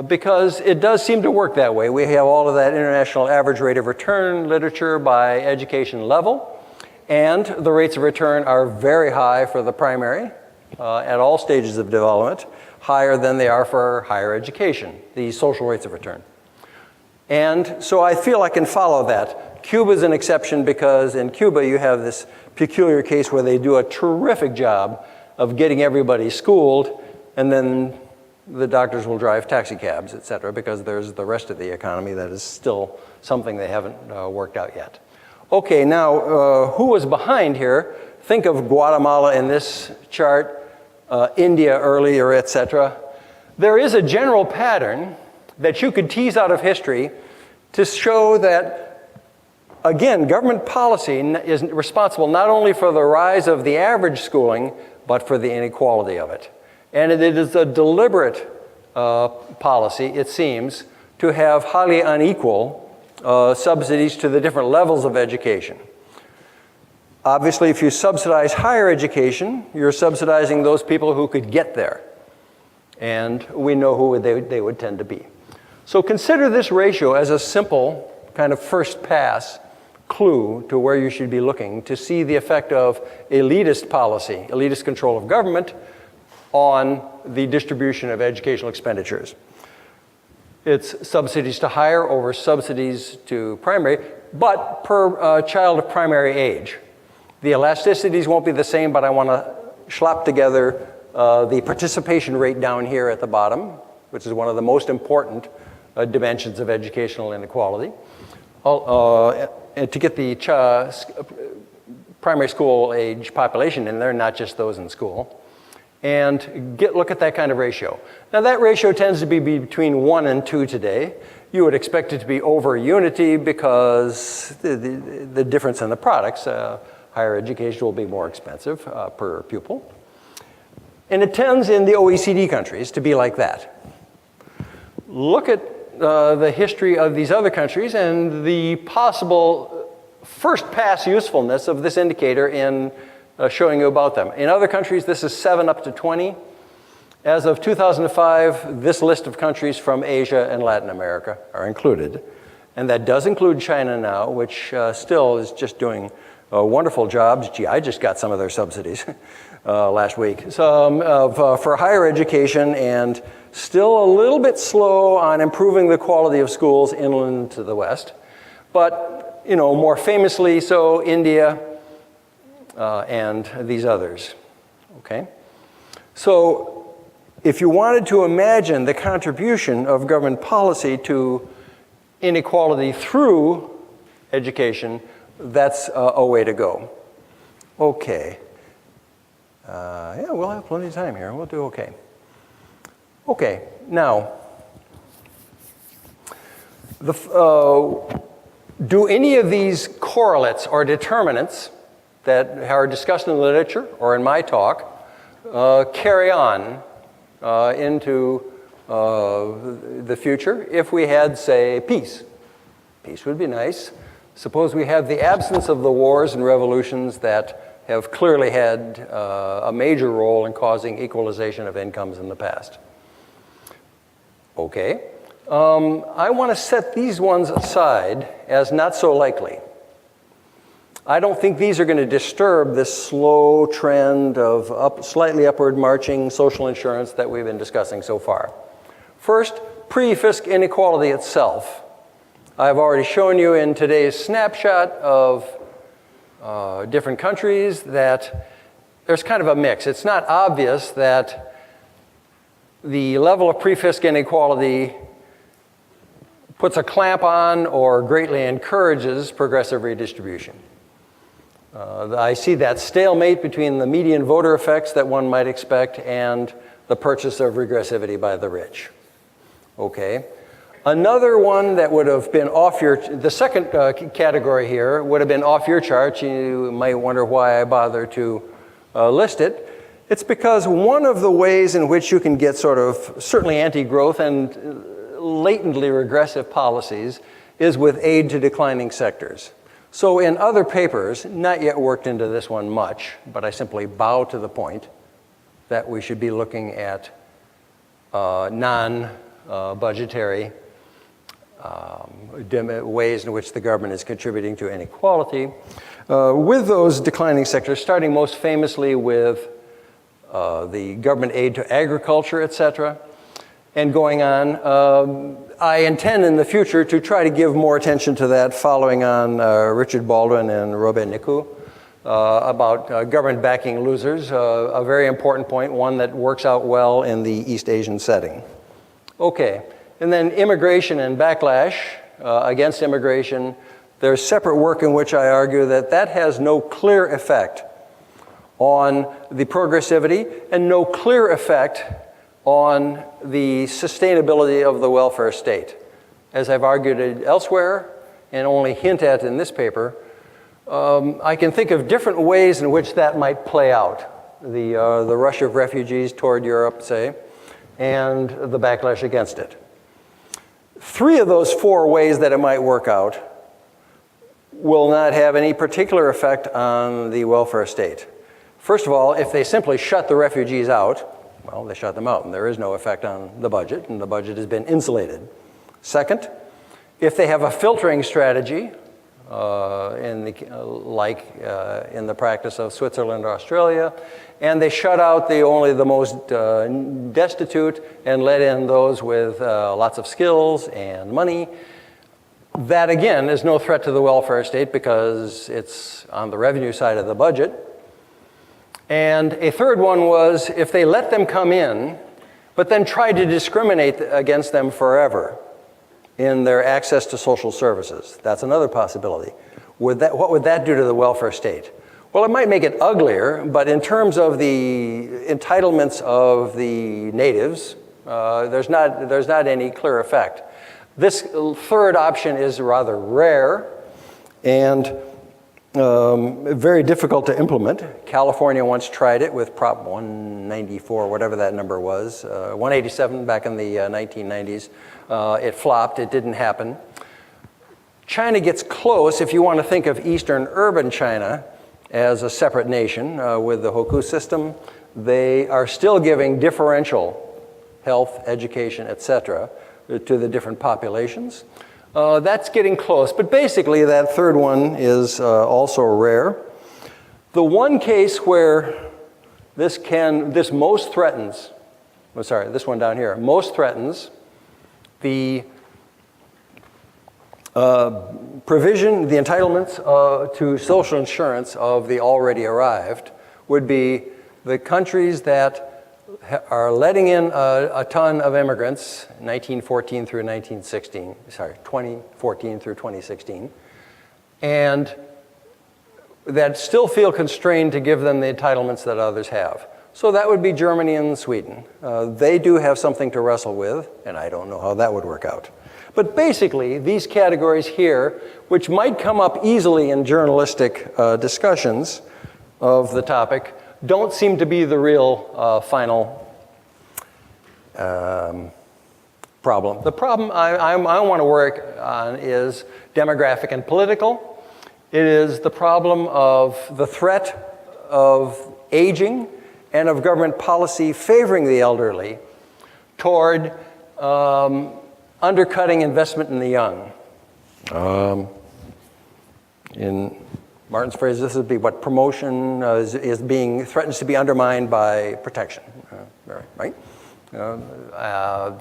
[SPEAKER 1] because it does seem to work that way. We have all of that international average rate of return literature by education level, and the rates of return are very high for the primary at all stages of development, higher than they are for higher education, the social rates of return. And so I feel I can follow that. Cuba's an exception because in Cuba you have this peculiar case where they do a terrific job of getting everybody schooled, and then the doctors will drive taxi cabs, et cetera, because there's the rest of the economy that is still something they haven't worked out yet. Okay, now who was behind here? Think of Guatemala in this chart, India earlier, et cetera. There is a general pattern that you could tease out of history to show that, again, government policy is responsible not only for the rise of the average schooling, but for the inequality of it. And it is a deliberate policy, it seems, to have highly unequal subsidies to the different levels of education. Obviously, if you subsidize higher education, you're subsidizing those people who could get there. And we know who they would tend to be. So consider this ratio as a simple kind of first pass clue to where you should be looking to see the effect of elitist policy, elitist control of government on the distribution of educational expenditures. It's subsidies to higher over subsidies to primary, but per child of primary age. The elasticities won't be the same, but I want to slap together the participation rate down here at the bottom, which is one of the most important dimensions of educational inequality, and to get the primary school age population in there, not just those in school, and look at that kind of ratio. Now that ratio tends to be between 1 and 2 today. You would expect it to be over unity because the difference in the products, higher education will be more expensive per pupil. And it tends in the OECD countries to be like that. Look at the history of these other countries and the possible first pass usefulness of this indicator in showing you about them. In other countries, this is 7 up to 20. As of 2005, this list of countries from Asia and Latin America are included. And that does include China now, which still is just doing wonderful jobs. Gee, I just got some of their subsidies last week. For higher education, and still a little bit slow on improving the quality of schools inland to the west. But, you know, more famously so India and these others, okay? So if you wanted to imagine the contribution of government policy to inequality through education, that's a way to go. Okay. Yeah, we'll have plenty of time here. We'll do okay. Okay, now, do any of these correlates or determinants that are discussed in the literature or in my talk carry on into the future if we had, say, peace? Peace would be nice. Suppose we have the absence of the wars and revolutions that have clearly had a major role in causing equalization of incomes in the past. Okay. I want to set these ones aside as not so likely. I don't think these are going to disturb this slow trend of slightly upward marching social insurance that we've been discussing so far. First, pre-fisc inequality itself. I've already shown you in today's snapshot of different countries that there's kind of a mix. It's not obvious that the level of pre-fisc inequality puts a clamp on or greatly encourages progressive redistribution. I see that stalemate between the median voter effects that one might expect and the purchase of regressivity by the rich. Okay. Another one that would have been off the second category here would have been off your chart. You might wonder why I bother to list it. It's because one of the ways in which you can get sort of certainly anti-growth and latently regressive policies is with aid to declining sectors. So in other papers, not yet worked into this one much, but I simply bow to the point that we should be looking at non-budgetary ways in which the government is contributing to inequality with those declining sectors, starting most famously with the government aid to agriculture, et cetera, and going on. I intend in the future to try to give more attention to that, following on Richard Baldwin and ECINEQ about government backing losers, a very important point, one that works out well in the East Asian setting. Okay, and then immigration and backlash against immigration. There's separate work in which I argue that that has no clear effect on the progressivity and no clear effect on the sustainability of the welfare state. As I've argued it elsewhere and only hint at in this paper, I can think of different ways in which that might play out. The rush of refugees toward Europe, say, and the backlash against it. 3 of those 4 ways that it might work out will not have any particular effect on the welfare state. First of all, if they simply shut the refugees out, well, they shut them out, and there is no effect on the budget, and the budget has been insulated. Second, if they have a filtering strategy, in the practice of Switzerland or Australia, and they shut out only the most destitute and let in those with lots of skills and money. That, again, is no threat to the welfare state because it's on the revenue side of the budget. And a third one was if they let them come in, but then try to discriminate against them forever in their access to social services. That's another possibility. What would that do to the welfare state? Well, it might make it uglier, but in terms of the entitlements of the natives, there's not any clear effect. This third option is rather rare and very difficult to implement. California once tried it with Prop 194, whatever that number was, 187 back in the 1990s. It flopped, it didn't happen. China gets close if you want to think of Eastern urban China as a separate nation with the Hoku system. They are still giving differential health, education, etc. to the different populations. That's getting close, but basically that third one is also rare. The one case where this most threatens, this one down here, most threatens the provision, the entitlements to social insurance of the already arrived would be the countries that are letting in a ton of immigrants, 2014 through 2016, and that still feel constrained to give them the entitlements that others have. So that would be Germany and Sweden. They do have something to wrestle with, and I don't know how that would work out. But basically, these categories here, which might come up easily in journalistic discussions of the topic, don't seem to be the real final problem. The problem I want to work on is demographic and political. It is the problem of the threat of aging and of government policy favoring the elderly toward undercutting investment in the young. In Martin's phrase, this would be what promotion threatens to be undermined by protection, right? That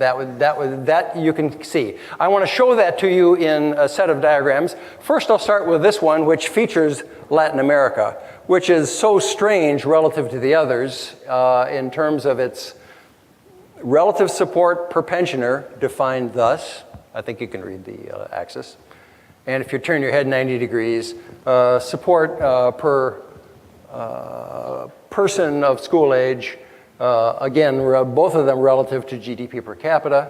[SPEAKER 1] you can see. I want to show that to you in a set of diagrams. First, I'll start with this one, which features Latin America, which is so strange relative to the others in terms of its relative support per pensioner, defined thus. I think you can read the axis. And if you turn your head 90 degrees, support per person of school age, again, both of them relative to GDP per capita.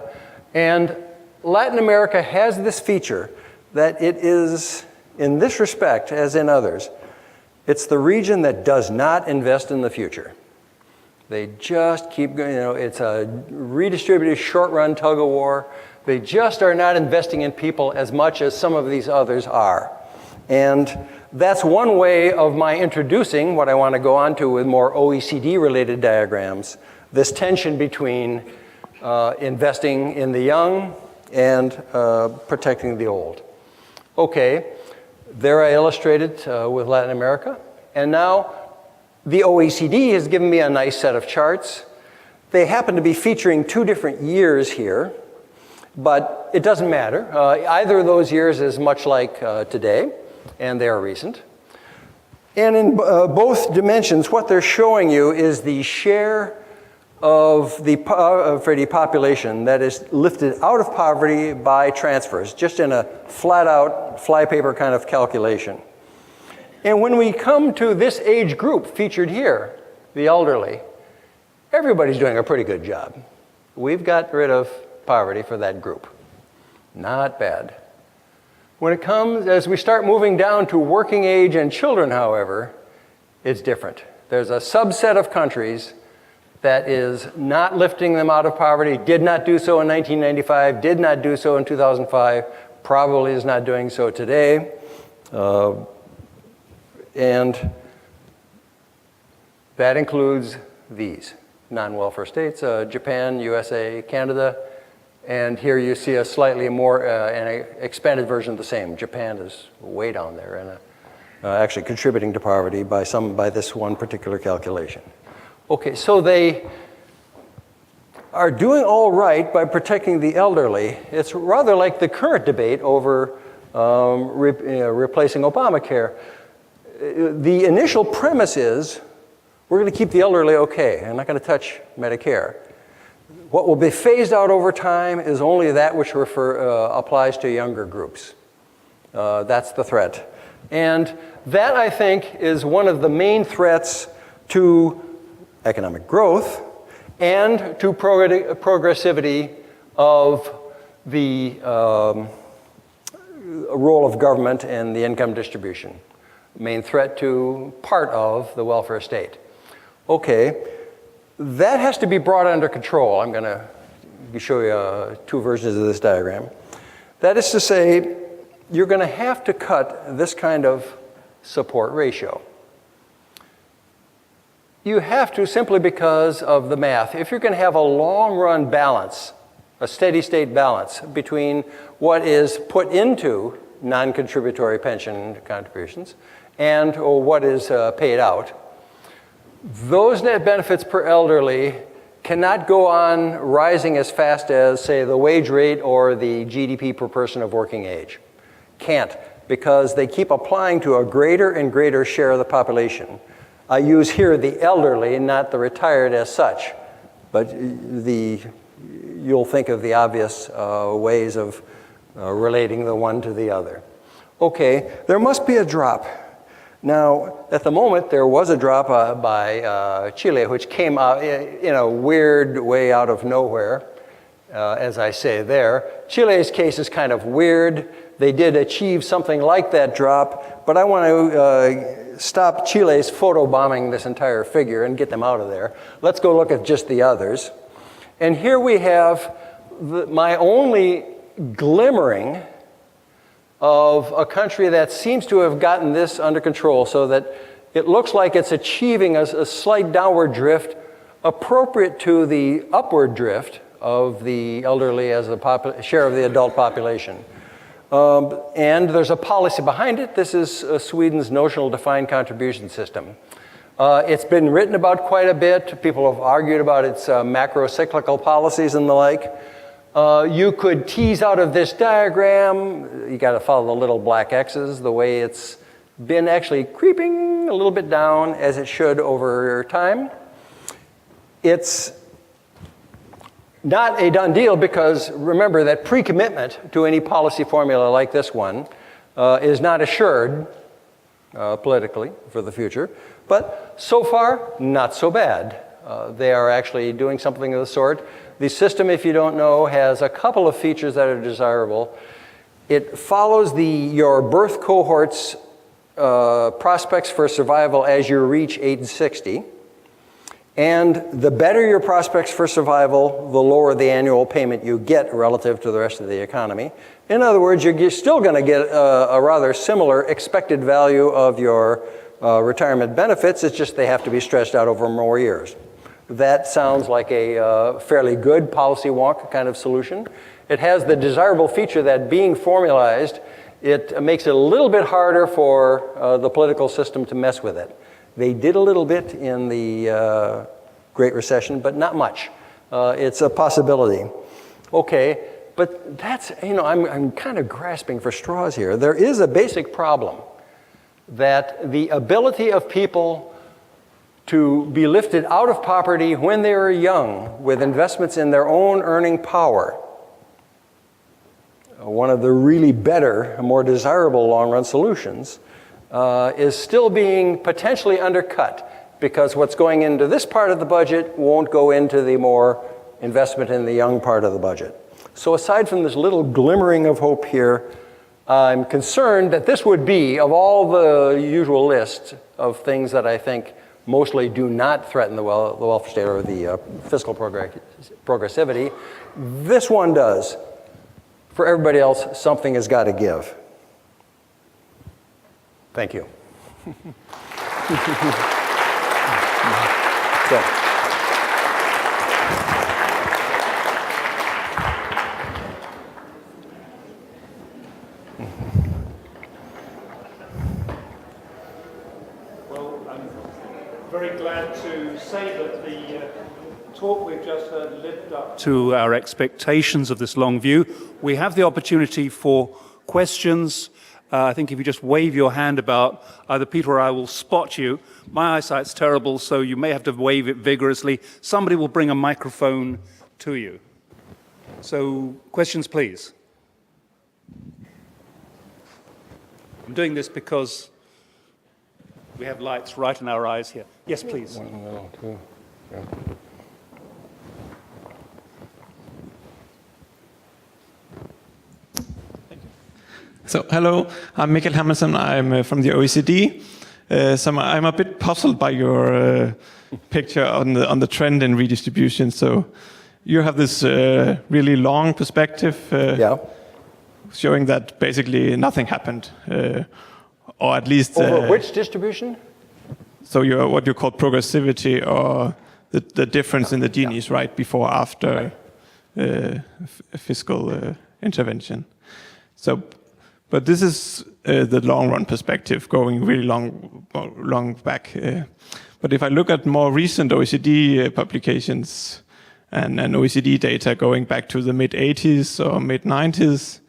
[SPEAKER 1] And Latin America has this feature that it is, in this respect, as in others, it's the region that does not invest in the future. They just keep going, it's a redistributive short-run tug-of-war. They just are not investing in people as much as some of these others are. And that's one way of my introducing what I want to go on to with more OECD-related diagrams, this tension between investing in the young and protecting the old. Okay, there I illustrated with Latin America. And now the OECD has given me a nice set of charts. They happen to be featuring 2 different years here, but it doesn't matter. Either of those years is much like today, and they are recent. And in both dimensions, what they're showing you is the share of the population that is lifted out of poverty by transfers, just in a flat-out, flypaper kind of calculation. And when we come to this age group featured here, the elderly, everybody's doing a pretty good job. We've got rid of poverty for that group. Not bad. When it comes, as we start moving down to working age and children, however, it's different. There's a subset of countries that is not lifting them out of poverty, did not do so in 1995, did not do so in 2005, probably is not doing so today. And that includes these non-welfare states, Japan, USA, Canada, And here you see a slightly more an expanded version of the same. Japan is way down there and actually contributing to poverty by this one particular calculation. Okay, so they are doing all right by protecting the elderly. It's rather like the current debate over replacing Obamacare. The initial premise is we're going to keep the elderly okay. I'm not going to touch Medicare. What will be phased out over time is only that which applies to younger groups. That's the threat. And that, I think, is one of the main threats to economic growth and to progressivity of the role of government in the income distribution. Main threat to part of the welfare state. Okay, that has to be brought under control. I'm going to show you two versions of this diagram. That is to say, you're going to have to cut this kind of support ratio. You have to simply because of the math. If you're going to have a long-run balance, a steady-state balance between what is put into non-contributory pension contributions and what is paid out, those net benefits per elderly cannot go on rising as fast as, say, the wage rate or the GDP per person of working age. Can't, because they keep applying to a greater and greater share of the population. I use here the elderly, not the retired as such, but you'll think of the obvious ways of relating the one to the other. Okay, there must be a drop. Now, at the moment, there was a drop by Chile, which came out in a weird way out of nowhere, as I say there. Chile's case is kind of weird. They did achieve something like that drop, but I want to stop Chile's photobombing this entire figure and get them out of there. Let's go look at just the others. And here we have my only glimmering of a country that seems to have gotten this under control so that it looks like it's achieving a slight downward drift appropriate to the upward drift of the elderly as a share of the adult population. And there's a policy behind it. This is Sweden's notional defined contribution system. It's been written about quite a bit. People have argued about its macro-cyclical policies and the like. You could tease out of this diagram, you got to follow the little black X's, the way it's been actually creeping a little bit down as it should over time. It's not a done deal because remember that pre-commitment to any policy formula like this one is not assured politically for the future, but so far, not so bad. They are actually doing something of the sort. The system, if you don't know, has a couple of features that are desirable. It follows your birth cohort's prospects for survival as you reach age 60. And the better your prospects for survival, the lower the annual payment you get relative to the rest of the economy. In other words, you're still going to get a rather similar expected value of your retirement benefits. It's just they have to be stretched out over more years. That sounds like a fairly good policy wonk kind of solution. It has the desirable feature that being formalized, it makes it a little bit harder for the political system to mess with it. They did a little bit in the Great Recession, but not much. It's a possibility. Okay, but that's, I'm kind of grasping for straws here. There is a basic problem that the ability of people to be lifted out of poverty when they are young with investments in their own earning power, one of the really better, more desirable long-run solutions, is still being potentially undercut because what's going into this part of the budget won't go into the more investment in the young part of the budget. So aside from this little glimmering of hope here, I'm concerned that this would be, of all the usual lists of things that I think mostly do not threaten the welfare state or the fiscal progressivity, this one does. For everybody else, something has got to give. Thank you.
[SPEAKER 2] Well, I'm very glad to say that the talk we've just heard lived up to our expectations of this long view. We have the opportunity for questions. I think if you just wave your hand about, either Peter or I will spot you. My eyesight's terrible, so you may have to wave it vigorously. Somebody will bring a microphone to you. So, questions, please. I'm doing this because we have lights right in our eyes here. Yes, please.
[SPEAKER 1] One, two, yeah.
[SPEAKER 3] So, hello, I'm Mikkel Hamilton. I'm from the OECD. So I'm a bit puzzled by your picture on the trend in redistribution. So you have this really long perspective showing that basically nothing happened, or at least...
[SPEAKER 1] Over which distribution?
[SPEAKER 3] So what you call progressivity, or the difference in the Gini's, right, before, after fiscal intervention. So... But this is the long-run perspective, going really long back. But if I look at more recent OECD publications and OECD data going back to the mid-80s or mid-90s,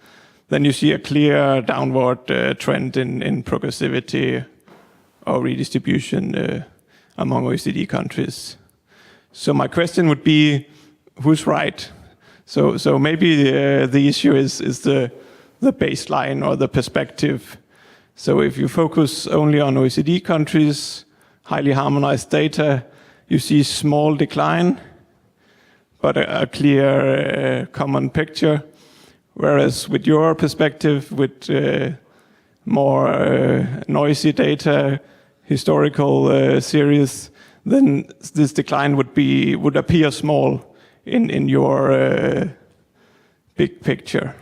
[SPEAKER 3] then you see a clear downward trend in progressivity or redistribution among OECD countries. So my question would be, who's right? So maybe the issue is the baseline or the perspective. So if you focus only on OECD countries, highly harmonized data, you see small decline, but a clear common picture. Whereas with your perspective, with more noisy data, historical series, then this decline would appear small in your big picture.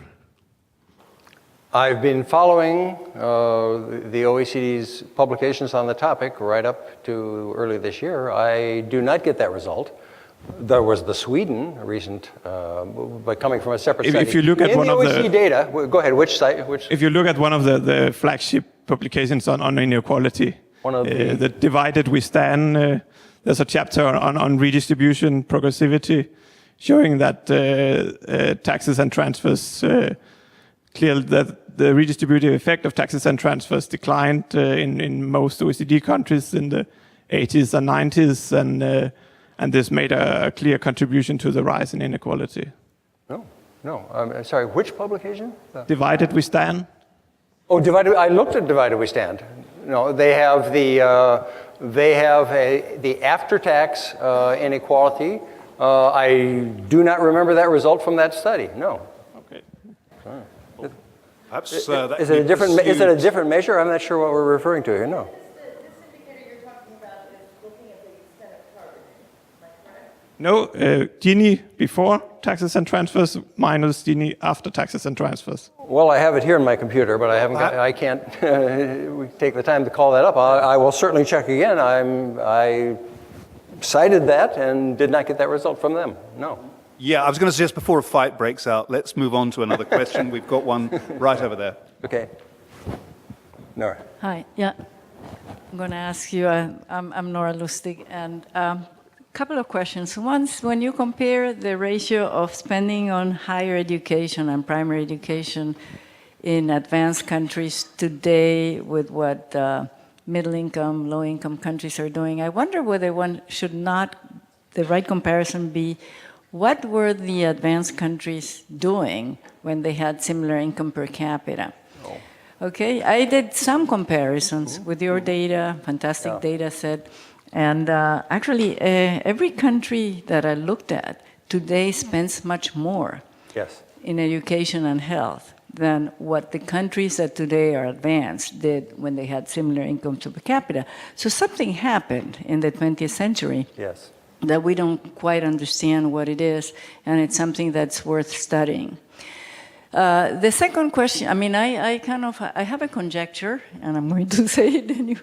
[SPEAKER 1] I've been following the OECD's publications on the topic right up to early this year. I do not get that result. There was the Sweden recent, but coming from a separate study.
[SPEAKER 3] If you look at
[SPEAKER 1] in
[SPEAKER 3] one
[SPEAKER 1] the
[SPEAKER 3] of
[SPEAKER 1] OECD
[SPEAKER 3] the
[SPEAKER 1] data, go ahead. Which site?
[SPEAKER 3] If you look at one of the flagship publications on inequality,
[SPEAKER 1] one of
[SPEAKER 3] the Divided We Stand. There's a chapter on redistribution progressivity, showing that taxes and transfers. Clearly, that the redistributive effect of taxes and transfers declined in most OECD countries in the 80s and 90s, and this made a clear contribution to the rise in inequality.
[SPEAKER 1] No. I'm sorry. Which publication?
[SPEAKER 3] Divided We Stand.
[SPEAKER 1] Oh, Divided. I looked at Divided We Stand. No, they have the after-tax inequality. I do not remember that result from that study. No.
[SPEAKER 2] Perhaps,
[SPEAKER 1] is it a different measure? I'm not sure what we're referring to here. No.
[SPEAKER 4] This indicator you're talking about is looking at the extent of targeting. Am I correct?
[SPEAKER 3] No, Gini before taxes and transfers minus Gini after taxes and transfers.
[SPEAKER 1] Well, I have it here in my computer, but I can't take the time to call that up. I will certainly check again. I cited that and did not get that result from them. No.
[SPEAKER 2] Yeah, I was going to suggest before a fight breaks out, let's move on to another question. We've got one right over there.
[SPEAKER 1] Okay. Nora.
[SPEAKER 5] Hi. Yeah. I'm going to ask you, I'm Nora Lustig, and a couple of questions. One, when you compare the ratio of spending on higher education and primary education in advanced countries today with what middle-income, low-income countries are doing, I wonder whether one should not, the right comparison be, what were the advanced countries doing when they had similar income per capita?
[SPEAKER 1] Oh.
[SPEAKER 5] Okay, I did some comparisons with your data, fantastic data set, and actually every country that I looked at today spends much more in education and health than what the countries that today are advanced did when they had similar income per capita. So something happened in the 20th century.
[SPEAKER 1] Yes.
[SPEAKER 5] That we don't quite understand what it is, and it's something that's worth studying. The second question, I mean, I have a conjecture, and I'm going to say it anyway.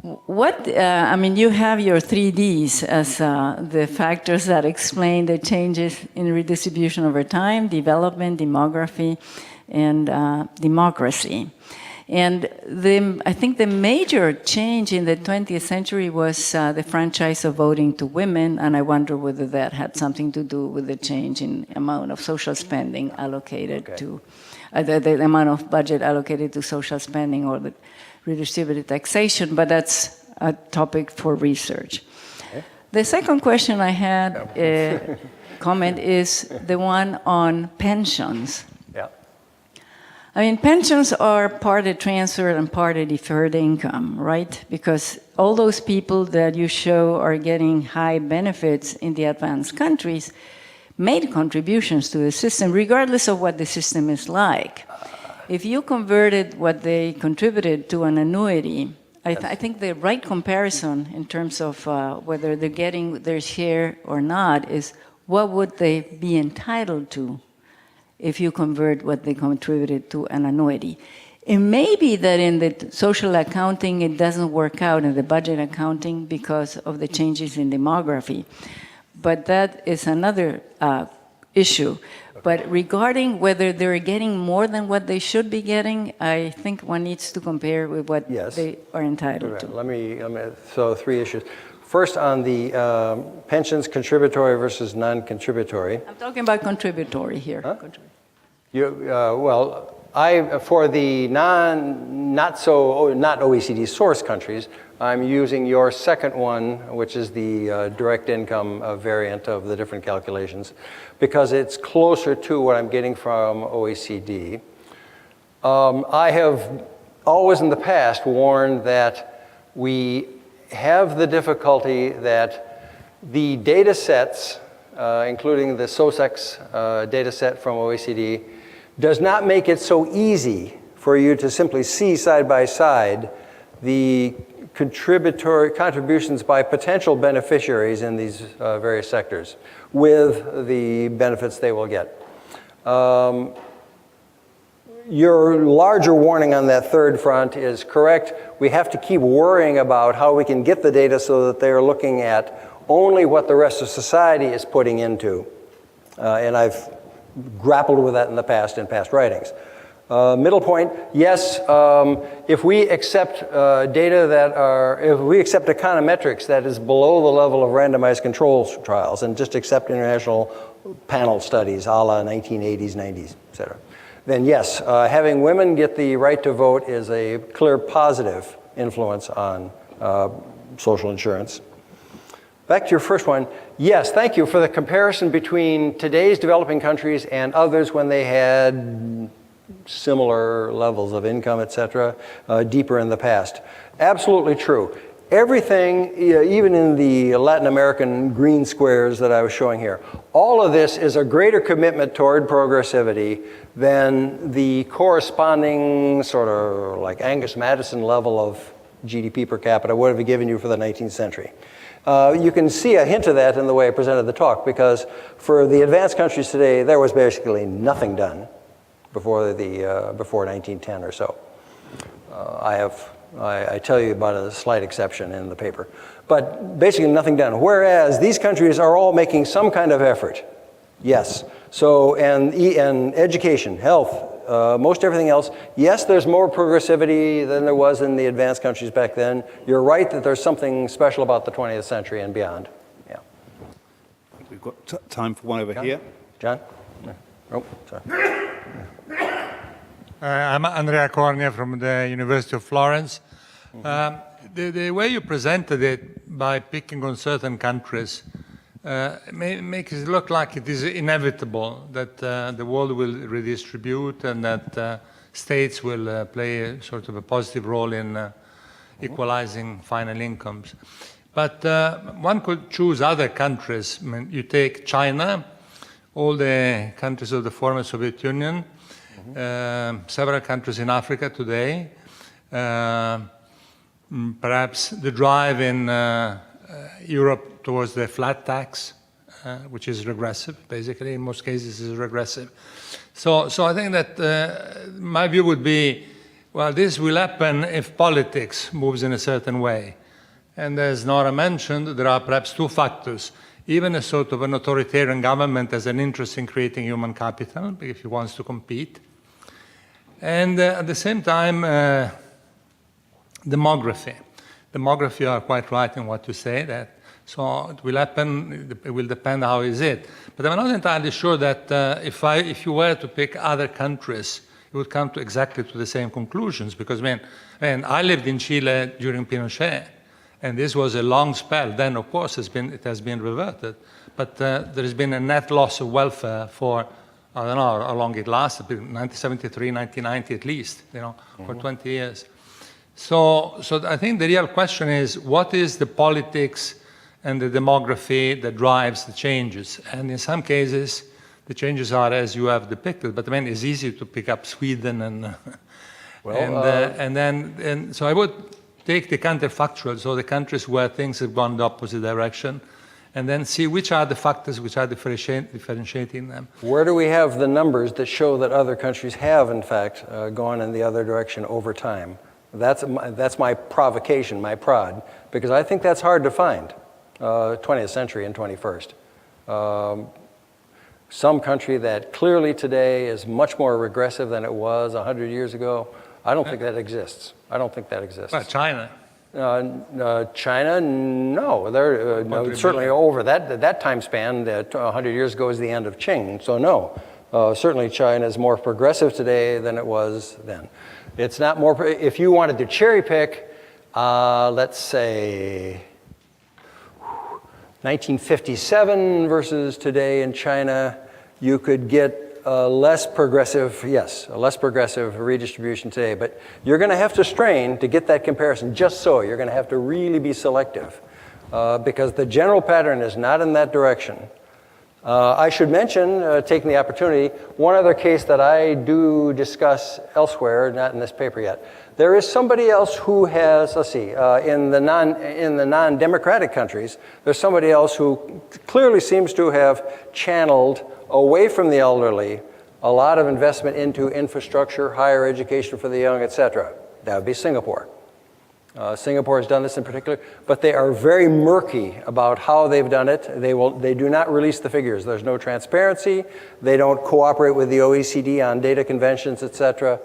[SPEAKER 5] I mean, you have your 3Ds as the factors that explain the changes in redistribution over time, development, demography, and democracy. And I think the major change in the 20th century was the franchise of voting to women, and I wonder whether that had something to do with the change in amount of social spending allocated to, the amount of budget allocated to social spending or the redistributed taxation, but that's a topic for research. Okay. The second question I had, comment, is the one on pensions. I mean, pensions are part of transferred and part of deferred income, right? Because all those people that you show are getting high benefits in the advanced countries made contributions to the system, regardless of what the system is like. If you converted what they contributed to an annuity, I think the right comparison in terms of whether they're getting their share or not is what would they be entitled to if you convert what they contributed to an annuity. It may be that in the social accounting it doesn't work out in the budget accounting because of the changes in demography, but that is another issue. But regarding whether they're getting more than what they should be getting, I think one needs to compare with what they are entitled to.
[SPEAKER 1] Let me, so 3 issues. First, on the pensions contributory versus non-contributory.
[SPEAKER 5] I'm talking about contributory here.
[SPEAKER 1] Huh? Well, for the not OECD source countries, I'm using your second one, which is the direct income variant of the different calculations, because it's closer to what I'm getting from OECD. I have always in the past warned that we have the difficulty that the data sets, including the SOSEX data set from OECD, does not make it so easy for you to simply see side by side the contributions by potential beneficiaries in these various sectors with the benefits they will get. Your larger warning on that third front is correct. We have to keep worrying about how we can get the data so that they are looking at only what the rest of society is putting into. And I've grappled with that in the past, in past writings. Middle point, yes, if we accept data that are, if we accept econometrics that is below the level of randomized control trials and just accept international panel studies a la 1980s, 90s, et cetera, then yes, having women get the right to vote is a clear positive influence on social insurance. Back to your first one, yes, thank you for the comparison between today's developing countries and others when they had similar levels of income, et cetera, deeper in the past. Absolutely true. Everything, even in the Latin American green squares that I was showing here, all of this is a greater commitment toward progressivity than the corresponding sort of like Angus Madison level of GDP per capita would have given you for the 19th century. You can see a hint of that in the way I presented the talk, because for the advanced countries today, there was basically nothing done before 1910 or so. I tell you about a slight exception in the paper, but basically nothing done. Whereas these countries are all making some kind of effort. Yes. So, and education, health, most everything else. Yes, there's more progressivity than there was in the advanced countries back then. You're right that there's something special about the 20th century and beyond. Yeah.
[SPEAKER 2] I think we've got time for one over here.
[SPEAKER 1] John? Oh, sorry.
[SPEAKER 6] I'm Andrea Cornia from the University of Florence. The way you presented it by picking on certain countries makes it look like it is inevitable that the world will redistribute and that states will play a sort of a positive role in equalizing final incomes. But one could choose other countries. I mean, you take China, all the countries of the former Soviet Union, several countries in Africa today, perhaps the drive in Europe towards the flat tax, which is regressive, basically, in most cases is regressive. So I think that my view would be Well, this will happen if politics moves in a certain way. And as Nora mentioned, there are perhaps two factors. Even a sort of an authoritarian government has an interest in creating human capital if he wants to compete. And at the same time, demography. Demography, you are quite right in what you say, that so it will happen, it will depend how is it. But I'm not entirely sure that if you were to pick other countries, you would come to exactly to the same conclusions, because I lived in Chile during Pinochet, and this was a long spell. Then, of course, it has been reverted. But there has been a net loss of welfare for, I don't know how long it lasted, 1973, 1990 at least, for 20 years. So I think the real question is, what is the politics and the demography that drives the changes? And in some cases, the changes are as you have depicted. But it's easy to pick up Sweden and so I would take the counterfactual, so the countries where things have gone the opposite direction, and then see which are the factors which are differentiating them.
[SPEAKER 1] Where do we have the numbers that show that other countries have, in fact, gone in the other direction over time? That's my provocation, my prod, because I think that's hard to find, 20th century and 21st. Some country that clearly today is much more regressive than it was 100 years ago, I don't think that exists. I don't think that exists.
[SPEAKER 6] Well, China.
[SPEAKER 1] China, no. They're certainly over that time span. 100 years ago is the end of Qing, so no. Certainly China is more progressive today than it was then. It's not more, if you wanted to cherry pick, let's say 1957 versus today in China, you could get a less progressive redistribution today. But you're going to have to strain to get that comparison just so. You're going to have to really be selective because the general pattern is not in that direction. I should mention, taking the opportunity, one other case that I do discuss elsewhere, not in this paper yet. There is somebody else who has, let's see, in the non-democratic countries, there's somebody else who clearly seems to have channeled away from the elderly a lot of investment into infrastructure, higher education for the young, et cetera. That would be Singapore. Singapore has done this in particular, but they are very murky about how they've done it. They do not release the figures. There's no transparency. They don't cooperate with the OECD on data conventions, et cetera.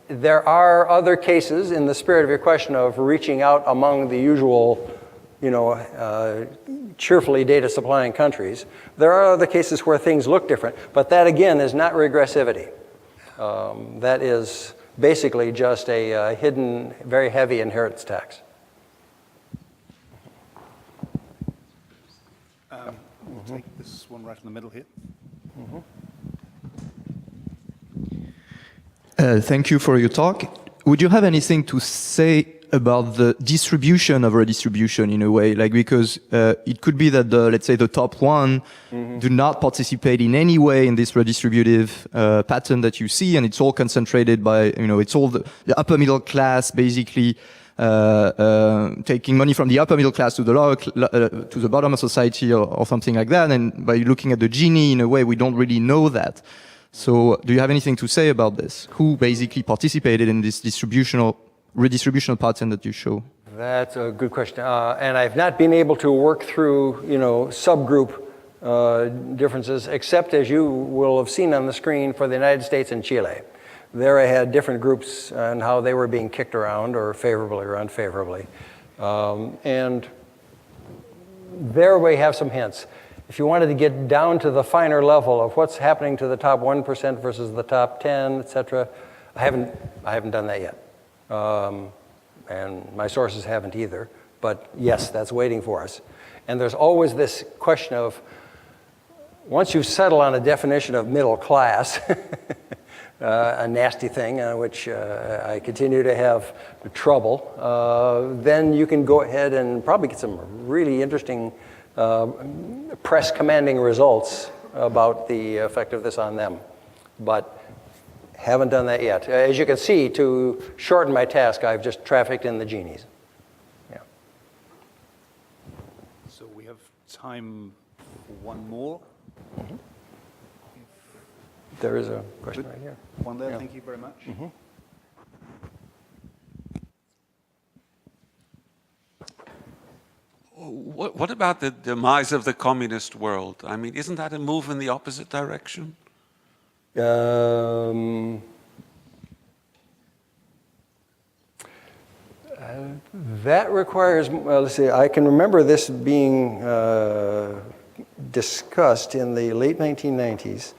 [SPEAKER 1] There are other cases, in the spirit of your question of reaching out among the usual, cheerfully data supplying countries. There are other cases where things look different, but that again is not regressivity. That is basically just a hidden, very heavy inheritance tax.
[SPEAKER 2] We'll take this one right in the middle here.
[SPEAKER 7] Thank you for your talk. Would you have anything to say about the distribution of redistribution in a way? Because it could be that let's say the top one do not participate in any way in this redistributive pattern that you see, and it's all concentrated by, it's all the upper middle class basically taking money from the upper middle class to the lower, to the bottom of society or something like that. And by looking at the Gini, in a way, we don't really know that. So do you have anything to say about this? Who basically participated in this redistributional pattern that you show?
[SPEAKER 1] That's a good question. And I've not been able to work through, subgroup differences, except as you will have seen on the screen for the United States and Chile. There I had different groups and how they were being kicked around, or favorably or unfavorably. And there we have some hints. If you wanted to get down to the finer level of what's happening to the top 1% versus the top 10, et cetera, I haven't done that yet. And my sources haven't either. But yes, that's waiting for us. And there's always this question of, once you settle on a definition of middle class, a nasty thing, which I continue to have trouble, then you can go ahead and probably get some really interesting press commanding results about the effect of this on them. But haven't done that yet. As you can see, to shorten my task, I've just trafficked in the Ginis. Yeah.
[SPEAKER 2] So we have time for one more.
[SPEAKER 1] Mm-hmm. There is a question right here.
[SPEAKER 2] One there, thank you very much.
[SPEAKER 8] What about the demise of the communist world? I mean, isn't that a move in the opposite direction?
[SPEAKER 1] That requires, well, let's see, I can remember this being discussed in the late 1990s.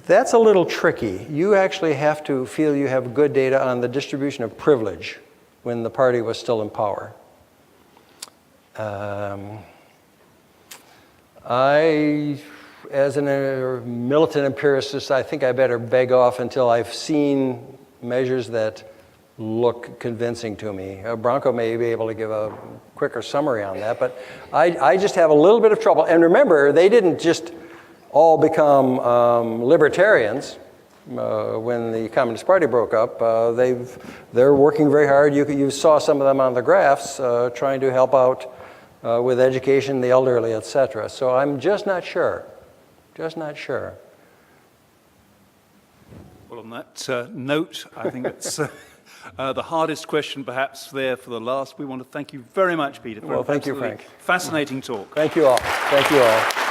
[SPEAKER 1] That's a little tricky. You actually have to feel you have good data on the distribution of privilege when the party was still in power. As a militant empiricist, I think I better beg off until I've seen measures that look convincing to me. Branko may be able to give a quicker summary on that, but I just have a little bit of trouble. And remember, they didn't just all become libertarians when the Communist Party broke up. They're working very hard. You saw some of them on the graphs trying to help out with education, the elderly, et cetera. So I'm just not sure. Just not sure.
[SPEAKER 2] Well, on that note, I think it's the hardest question perhaps there for the last. We want to thank you very much, Peter, for
[SPEAKER 1] Well, thank you, Frank.
[SPEAKER 2] fascinating talk.
[SPEAKER 1] Thank you all. Thank you all.